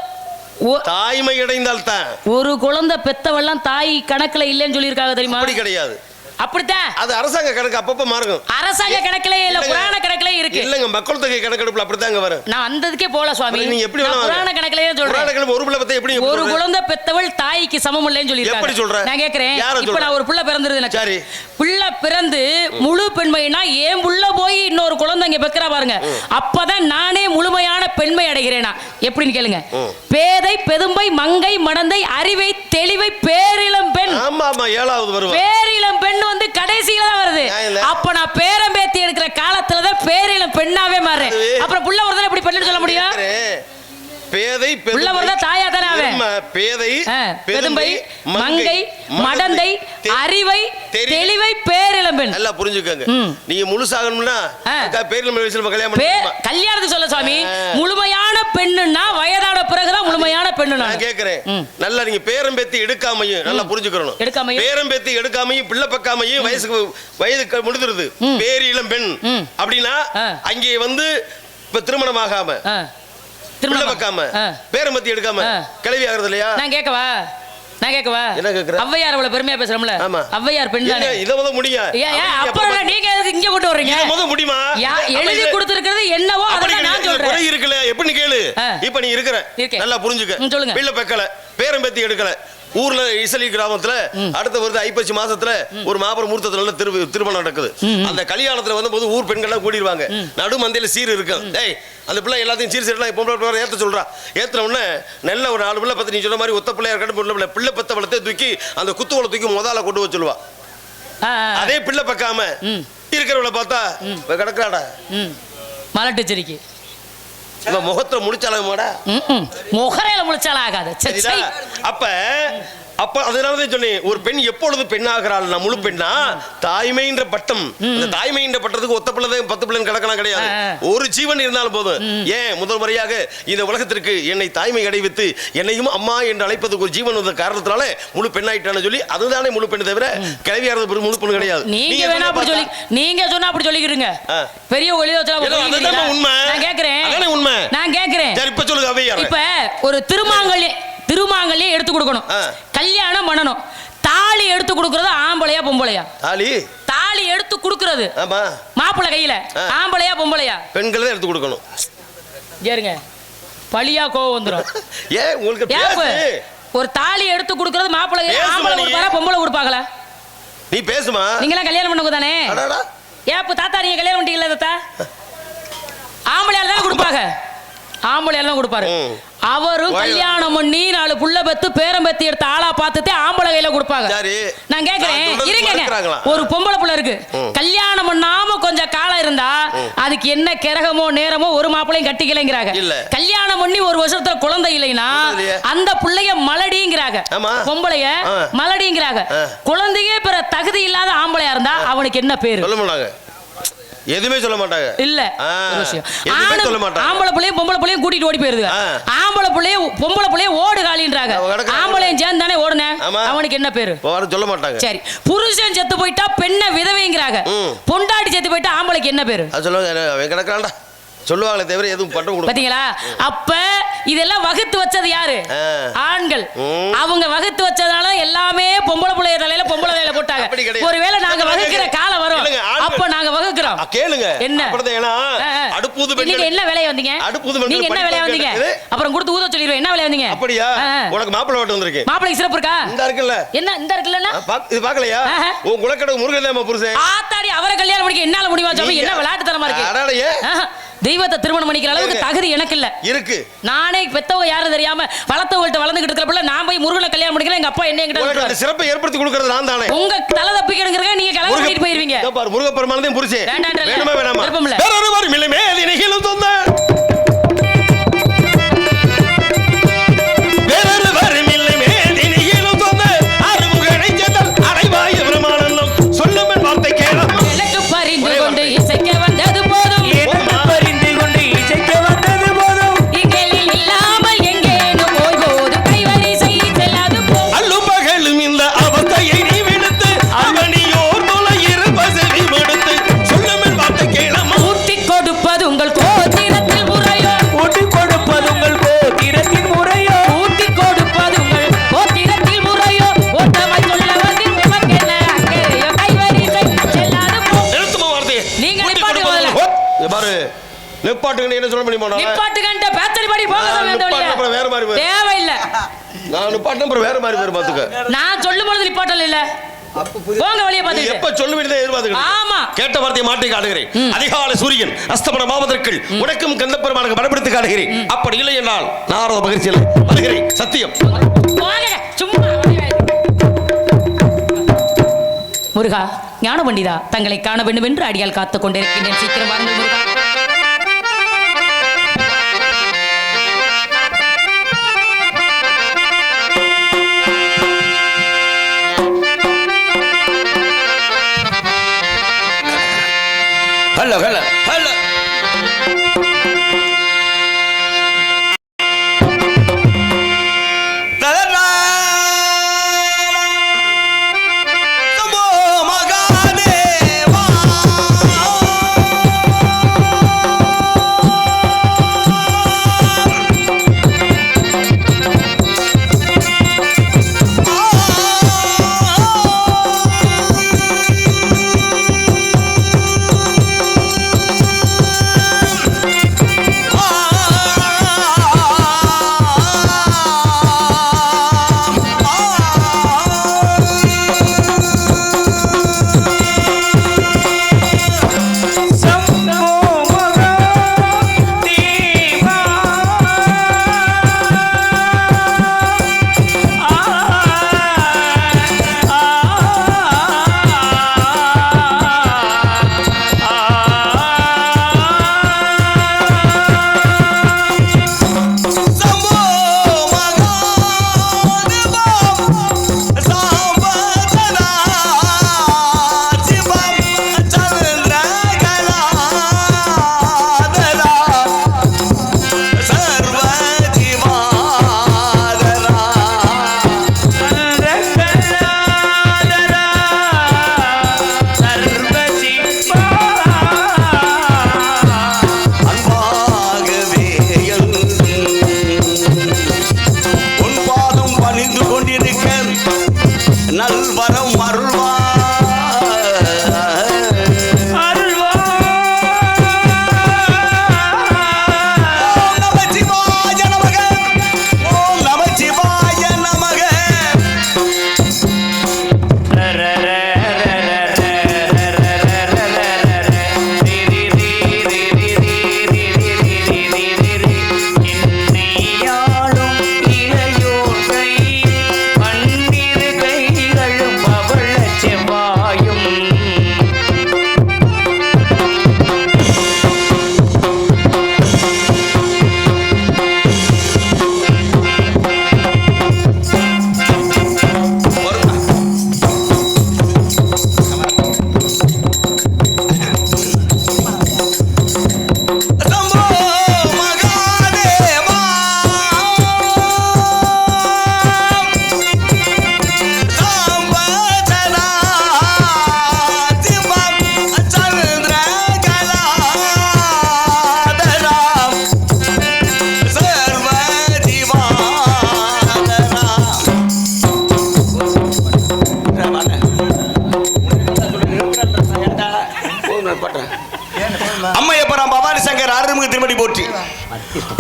தாய்மை அடைந்தால் தான். ஒரு குழந்தை பெத்தவெல்லாம் தாய் கணக்குல இல்லைன்னு சொல்லியிருக்காங்க தெரியுமா? அப்படி கிடையாது. அப்படித்தான். அது அரசாங்க கணக்கு அப்பப்ப மாறும். அரசாங்க கணக்குல இல்ல, புராண கணக்குல இருக்கு. இல்லங்க, மக்கள் தொகை கணக்கெடுப்புல அப்படிதாங்க வரும். நான் அந்ததுக்கே போல சுவாமி. நீங்க எப்படி புராண கணக்குலயே சொல்றேன். புராண கணக்கு ஒரு பிள்ளை பத்தி எப்படி? ஒரு குழந்தை பெத்தவள் தாய்க்கு சமம் இல்லைன்னு சொல்லிருக்காங்க. எப்படி சொல்ற? நான் கேக்குறேன். இப்போ நான் ஒரு புள்ள பிறந்திருது எனக்கு. சரி. புள்ள பிறந்து முழு பெண்மைனா ஏன் புள்ள போய் இன்னொரு குழந்தை இங்க பெக்கறா பாருங்க. அப்பதான் நானே முழுமையான பெண்மை அடைகிறேனா? எப்படின்னு கேளுங்க. பேதை, பெதும்பை, மங்கை, மடந்தை, அறிவை, தெளிவை, பேரிளம் பெண். ஆமா ஆமா, ஏழாவது வருவா. பேரிளம் பெண் வந்து கடைசியில தான் வருது. அப்ப நான் பேரம்பேத்தி எடுக்கிற காலத்துல தான் பேரிளம் பெண்ணாவே மாறேன். அப்புறம் புள்ள ஒருத்தர் எப்படி பெண்ணுன்னு சொல்ல முடியும்? பேதை, புள்ள ஒருத்தர் தாயா தானே அவன். பேதை, பெதும்பை, மங்கை, மடந்தை, அறிவை, தெளிவை, பேரிளம் பெண். நல்லா புரிஞ்சுக்கங்க. நீங்க முழுசாகணும்னா பேரிளம் வயசுல கல்யாணம் பண்ணணும். கல்யாணத்துக்கு சொல்ல சாமி. முழுமையான பெண்ணுன்னா வயதான பிறகுதான் முழுமையான பெண்ணு. நான் கேக்குறேன். நல்லா நீங்க பேரம்பேத்தி எடுக்காமையும் நல்லா புரிஞ்சுக்கணும். எடுக்காமையும், பேரம்பேத்தி எடுக்காமையும் பிள்ளை பக்காமையும் வயதுக்கு முடிந்துருது பேரிளம் பெண் அப்படின்னா அங்கே வந்து இப்ப திருமணம் ஆகாம பிள்ளை பக்காம பேரம்பேத்தி எடுக்காம கிளவி ஆகுறது இல்லையா? நான் கேட்கவா? என்ன கேக்குற? ஔவையார் அவ்வளவு பெருமையா பேசுறோம்ல. ஔவையார் பெண் தானே. இத முத முடியா? அப்புறம் நீங்க எதுக்கு இங்க கொண்டு வர்றீங்க? இத முத முடியுமா? எழுதி கொடுத்திருக்கிறது என்னவோ அத நான் சொல்றேன். குறை இருக்குல, எப்படி கேளு. இப்ப நீ இருக்கற நல்லா புரிஞ்சுக்க. சொல்லுங்க. பிள்ளை பக்கல பேரம்பேத்தி எடுக்கல. ஊர்ல இசலி கிராமத்துல அடுத்த வருது ஐப்பசி மாசத்துல ஒரு மாபெரும் மூர்த்தத்துல திருமணம் நடக்குது. அந்த கல்யாணத்துல வந்தபோது ஊர் பெண்கள்லாம் கூடிடுவாங்க. நடு மந்தையில சீர் இருக்கு. டேய், அந்த பிள்ளை எல்லாத்தையும் சீர் சீரெல்லாம் பொம்பளை ஏத்த சொல்றா. ஏத்துன உடனே நல்ல ஒரு 4 பிள்ளை பத்தி நீ சொன்ன மாதிரி ஒத்த பிள்ளையா இருக்கட்டும், பிள்ளை பத்த வளத்தை தூக்கி அந்த குத்துவளை தூக்கி முதல்ல கொண்டு வச்சு சொல்லுவா. அதே பிள்ளை பக்காம இருக்கிறவளை பார்த்தா கிடக்காடா மலட்டுச்சரிக்கை முகத்துல முடிச்சாலாமாடா? முகரையில முடிச்சாலும் ஆகாது. அப்ப அதனாலதான் சொன்னேன், ஒரு பெண் எப்பொழுது பெண்ணாகிறாள் முழு பெண்ணா தாய்மைன்ற பட்டம். அந்த தாய்மைன்ற பட்டத்துக்கு ஒத்த பிள்ளை 10 பிள்ளை கிடக்கலாம் கிடையாது. ஒரு ஜீவன் இருந்தாலும் போதும். ஏன் முதல் முறையாக இந்த உலகத்திற்கு என்னை தாய்மை அடைவித்து என்னையும் அம்மா என்று அழைப்பதுக்கு ஒரு ஜீவன் வந்த காரணத்தினால முழு பெண்ணாயிட்டான்னு சொல்லி அதுதானே முழு பெண்ணை தவிர கிளவியாரது முழு பெண் கிடையாது. நீங்க வேணா அப்படி சொல்லி, நீங்க சொன்னா அப்படி சொல்லிக்கிறீங்க. பெரிய ஒளிவச்சல உண்மை. நான் கேக்குறேன். அதானே உண்மை. நான் கேக்குறேன். சரி, இப்ப சொல்லுங்க ஔவையார். இப்ப ஒரு திருமாங்கல்யே எடுத்து கொடுக்கணும். கல்யாணம் பண்ணணும். தாலி எடுத்து கொடுக்கறது ஆம்பளையா பொம்பளையா? தாலி எடுத்து கொடுக்கறது மாப்பிள்ளை கையில ஆம்பளையா பொம்பளையா? பெண்கள் தான் எடுத்து கொடுக்கணும். ஏறுங்க, பழியா கோவம் வந்துரும். ஏன் உங்களுக்கு ஒரு தாலி எடுத்து கொடுக்கறது மாப்பிள்ளை கையில ஆம்பளை கொடுப்பாரா பொம்பளை கொடுப்பாங்களா? நீ பேசுமா. நீங்க எல்லாம் கல்யாணம் பண்ணவங்க தானே? ஏப்ப தாத்தா நீங்க கல்யாணம் பண்ணிட்டீங்களா? தாத்தா ஆம்பளையால தான் கொடுப்பாங்க. ஆம்பளை எல்லாம் கொடுப்பாரு. அவரும் கல்யாணம் பண்ணி 4 புள்ள பெத்து பேரம் பெத்து எடுத்த ஆளா பார்த்துட்டு ஆம்பளை கையில கொடுப்பாங்க. நான் கேக்குறேன், இருங்க, ஒரு பொம்பளை புள்ள இருக்கு, கல்யாணம் பண்ணாம கொஞ்சம் காலம் இருந்தா அதுக்கு என்ன கிரகமோ நேரமோ ஒரு மாப்பிளையும் கட்டிக்கலைங்கிறாங்க. கல்யாணம் பண்ணி ஒரு வருஷத்துல குழந்தை இல்லைன்னா அந்த புள்ளைய மலடிங்கிறாங்க, பொம்பளைய மலடிங்கிறாங்க. குழந்தையே பிற தகுதி இல்லாத ஆம்பளையா இருந்தா அவனுக்கு என்ன பேரு? எதுவுமே சொல்ல மாட்டாங்க. இல்ல ஆம்பளை பிள்ளையும் பொம்பளை பிள்ளையும் கூட்டிட்டு ஓடி போயிருது. ஆம்பளை பிள்ளையும் பொம்பளை பிள்ளையும் ஓடு காலின்றாங்க. ஆம்பளையும் சேர்ந்து தானே ஓடுன, அவனுக்கு என்ன பேரு? சொல்ல மாட்டாங்க. சரி, புருஷன் செத்து போயிட்டா பெண்ணை விதவைங்கிறாங்க. பொண்டாட்டி செத்து போயிட்டா ஆம்பளைக்கு என்ன பேரு? சொல்லுவாங்க, சொல்லுவாங்களே தவிர எதுவும் பட்டம் கொடுக்க பாத்தீங்களா? அப்ப இதெல்லாம் வகுத்து வச்சது யாரு? ஆண்கள். அவங்க வகுத்து வச்சதால எல்லாமே பொம்பளை புள்ளைய தலையில பொம்பளை தலையில போட்டாங்க. ஒருவேளை நாங்க வகுக்கிற காலம் வரும், அப்ப நாங்க வகுக்கிறோம். கேளுங்க, என்ன அடுப்புது நீங்க என்ன வேலைய வந்தீங்க? நீங்க என்ன வேலைய வந்தீங்க? அப்புறம் கொடுத்து ஊத சொல்லிடுவேன். என்ன வேலைய வந்தீங்க? அப்படியா? உனக்கு மாப்பிள்ளை ஓட்டு வந்திருக்கு. மாப்பிள்ளைக்கு சிறப்பு இருக்கா? இந்த இருக்குல்ல. என்ன இந்த இருக்குல்ல? இது பாக்கலையா? உன் குலக்கடை முருகதேவ புருஷன் ஆத்தாடி அவரை கல்யாணம் பண்ணிக்க என்னால முடியுமா? சாமி என்ன விளையாட்டு தரமா இருக்கு? தெய்வத்தை திருமணம் பண்ணிக்கிற அளவுக்கு தகுதி எனக்கு இல்ல. இருக்கு. நானே பெத்தவங்க யாரும் தெரியாம வளர்த்தவங்கள்ட்ட வளர்ந்துகிட்டு இருக்கிறப்ப நான் போய் முருகனை கல்யாணம் பண்ணிக்கிறேன். எங்க அப்பா என்ன என்கிட்ட சிறப்பை ஏற்படுத்தி கொடுக்கறது நான் தானே. உங்க தலை தப்பிக்கிறங்க, நீங்க கல்யாணம் பண்ணிட்டு போயிருவீங்க. பாரு, முருக பெருமானதே புரிச்சே. வேணுமா வேணாமா? விருப்பம் இல்ல. வேற ஒரு மாதிரி மில்லமே அது நிகழும் சொந்த. வேற ஒரு மாதிரி மில்லமே அது நிகழும் சொந்த. அருமுகனை ஜெதல் அடைவாய் பிரமானந்தம் சொல்லும் வார்த்தை கேளம். எனக்கு பரிந்து கொண்டு இசைக்க வந்தது போதும். நிப்பாட்டுங்க என்ன சொல்ல முடியுமா? நிப்பாட்டுங்கன்ற பேச்சரி படி போக சொல்லுங்க. வேற மாதிரி தேவை இல்ல. நான் நிப்பாட்டுன அப்புறம் வேற மாதிரி பேர் பாத்துக்க. நான் சொல்லும் பொழுது நிப்பாட்டல இல்ல. போங்க வெளிய பாத்து. எப்ப சொல்லுவீங்க எதிர்பார்த்துங்க. ஆமா. கேட்ட வார்த்தையை மாட்டி காட்டுகிறேன். அதிகாலை சூரியன் அஸ்தமனம் ஆவதற்குள் உனக்கும் கந்தப்பெருமானுக்கு படப்படுத்தி காட்டுகிறேன். அப்படி இல்லை என்றால் நாரத பகிர்ச்சியில் வருகிறேன். சத்தியம். போங்க சும்மா. முருகா, ஞான பண்டிதா, தங்களை காண வேண்டும் என்று அடியால் காத்துக் கொண்டிருக்கிறேன். சீக்கிரம் வாருங்கள் முருகா. Hello, hello, hello.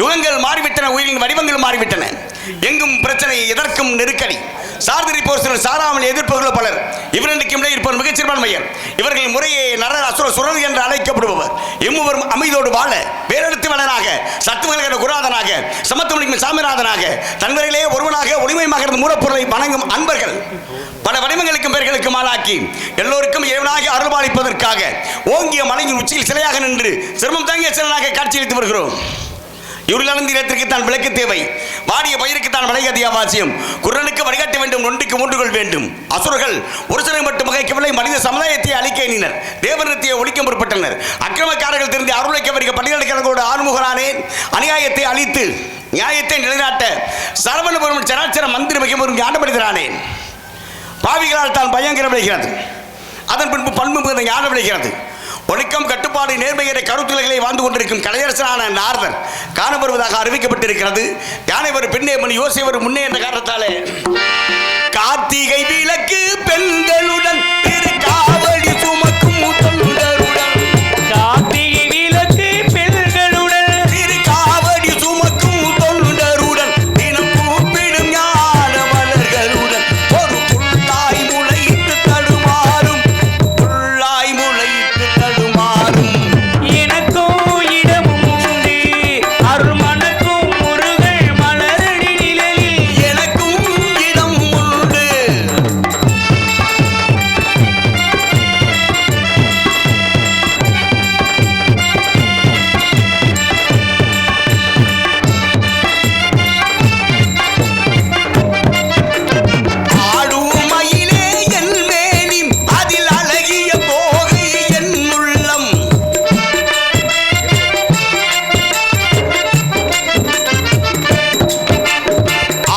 யுகங்கள் மாறிவிட்டன, உயிரின் வடிவங்கள் மாறிவிட்டன. எங்கும் பிரச்சனை, எதற்கும் நெருக்கடி. சார்திரி போர் சிலர் சாராமல் எதிர்ப்பவர்கள் பலர். இவர்களுக்கும் இடையே இருப்பவர் மிகச்சிறப்பான மையர். இவர்கள் முறையே நரர் அசுர சுரர் என்று அழைக்கப்படுபவர். எம்முவரும் அமைதியோடு வாழ வேறெடுத்து வளனாக சத்துவர்கள் குராதனாக சமத்துவம் சாமிநாதனாக தன்வரையிலே ஒருவனாக ஒளிமயமாக இருந்த மூலப்பொருளை வணங்கும் அன்பர்கள் பல வடிவங்களுக்கும் பெயர்களுக்கும் ஆளாக்கி எல்லோருக்கும் இறைவனாக அருள்பாலிப்பதற்காக ஓங்கிய மலையின் உச்சியில் சிலையாக நின்று சிரமம் தாங்கிய சிலனாக காட்சியளித்து வருகிறோம். இருளந்த இடத்திற்கு தான் விளக்கு தேவை, வாடிய பயிருக்கு தான் வளைகதி அவசியம். குரலுக்கு வழிகாட்ட வேண்டும், ஒன்றுக்கு மூன்றுகள் வேண்டும். அசுரர்கள் ஒரு சிலர் மட்டும் வகைக்கவில்லை, மனித சமுதாயத்தை அழிக்க எண்ணினர், தேவனத்தை ஒழிக்க முற்பட்டனர். அக்கிரமக்காரர்கள் திருந்தி அருளைக்க வருக பள்ளிகளுக்கு ஆறுமுகரானேன். அநியாயத்தை அழித்து நியாயத்தை நிலைநாட்ட சரவணபுரம் சராச்சர மந்திர மிகவும் ஞானப்படுகிறானேன். பாவிகளால் தான் பயங்கர விளைகிறது, அதன் பின்பு பண்பு ஞானம் விளைகிறது. ஒழுக்கம் கட்டுப்பாடு நேர்மையை கருத்துலைகளை வாழ்ந்து கொண்டிருக்கும் கலையரசனான நாரதர் காணப்படுவதாக அறிவிக்கப்பட்டிருக்கிறது. யானை ஒரு பெண்ணே மணி யோசை ஒரு முன்னே என்ற காரணத்தாலே கார்த்திகை விளக்கு பெண்களுடன் திரு காவடி சுமக்கும் தொண்டருடன் கார்த்திகை விளக்கு பெண்களுடன் திரு காவடி சுமக்கும் தொண்டருடன் தினம் கூப்பிடும் ஞான மலர்களுடன் ஒரு புல்லாய் முளைத்து தடுமாறும் புல்லாய் முளைத்து தடுமாறும் எனக்கும் இடமும் உண்டு அருள்மணக்கும் முருகல் மலரடி நிழலில் எனக்கும் இடம் உண்டு. ஆடும் மயிலே என் மேனி அதில் அழகிய தோகை என் உள்ளம்.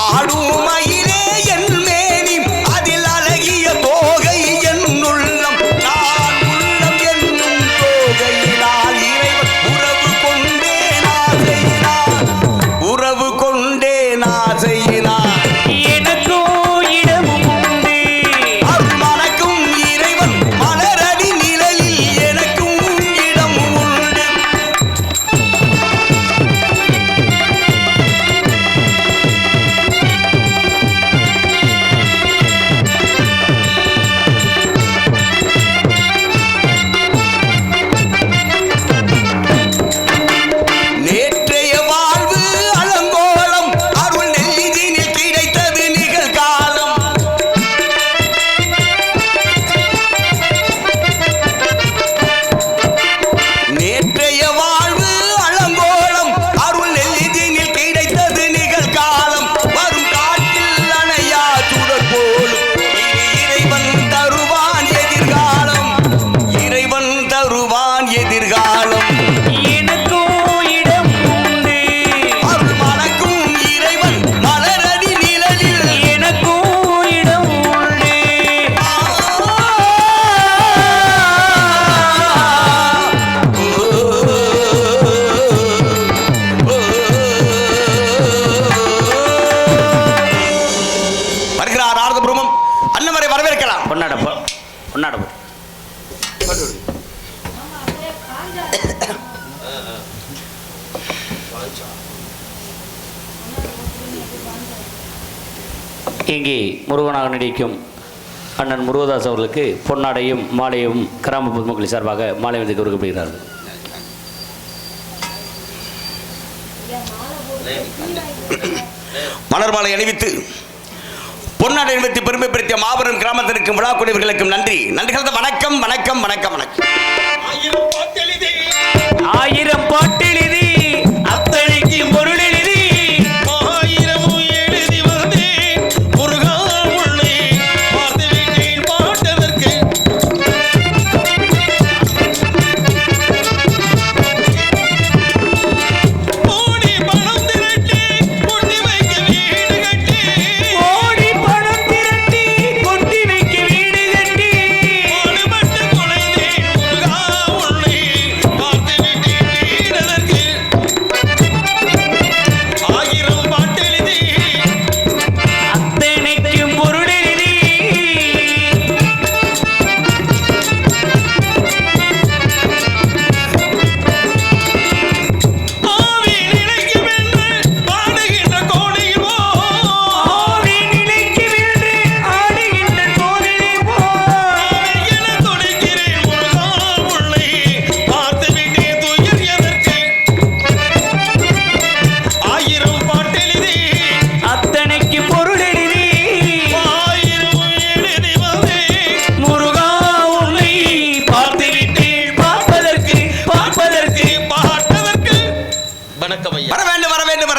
ஆடும் மயிலே என் மேனி அதில் அழகிய தோகை என் உள்ளம். நான் உள்ளம் என்னும் தோகையினால் இறைவன் உறவு கொண்டேன் ஆசையினால் உறவு கொண்டேன் ஆசையினால் எனக்கும் இடமும் உண்டு அருள் மணக்கும் இறைவன் மலரடி நிழலில் எனக்கும் இடம் உண்டு. நேற்றைய வாழ்வு அலங்கோலம் அருள் நெல்லிதினில் கிடைத்தது நிகழ்காலம். நேற்றைய வாழ்வு அலங்கோலம் அருள் நெல்லிதினில் கிடைத்தது நிகழ்காலம். வரும் காட்டில் அணையா சுடர் போலும் இனி இறைவன் தருவான் எதிர்காலம். இறைவன் தருவான் எதிர்காலம். எனக்கும் இடம் உண்டு அருள் மணக்கும் இறைவன் மலரடி நிழலில் எனக்கும் இடம் உண்டு வருகிறார் ஆர்த பிரம்மம். அன்னவரை வரவேற்கலாம். பொன்னாடப்போ பொன்னாடப்போ இங்கே முருகனாக நடிக்கும் அண்ணன் முருகதாஸ் அவர்களுக்கு பொன்னாடையும் மாலையும் கிராம பொதுமக்கள் சார்பாக மாலை வந்து கொடுக்கப்படுகிறார்கள். மலர் மாலை அணிவித்து பொன்னாடை அணிவித்து பெருமைப்படுத்திய மாபெரும் கிராமத்திற்கும் விழா கூடியவர்களுக்கும் நன்றி. நன்றி கலந்த வணக்கம் வணக்கம் வணக்கம் வணக்கம். ஆயிரம் பாட்டெழுதி அத்தனைக்கு பொருள் எழுதி ஆயிரமும் எழுதி வந்தேன் முருகா உன்னை பார்த்து விட்டேன் பாட்டதற்கு கோடி பணம் திரட்டி கொட்டி வைக்க வீடு கட்டி கோடி பணம் திரட்டி கொட்டி வைக்க வீடு கட்டி பாடுபட்டு குலைந்தேன் முருகா உன்னை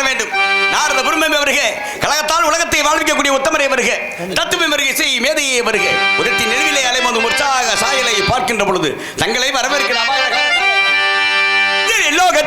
வேண்டும். நாரத பிரம்மே வருக, கழகத்தால் உலகத்தை வாழ்விக்கக்கூடிய உத்தமரை வருக, தத்துவமே வருக, இசை மேதையே வருக. உதட்டி நெருவிலே அலைமோதும் உற்சாக சாயலை பார்க்கின்ற பொழுது தங்களை வரவேற்கிறார். லோக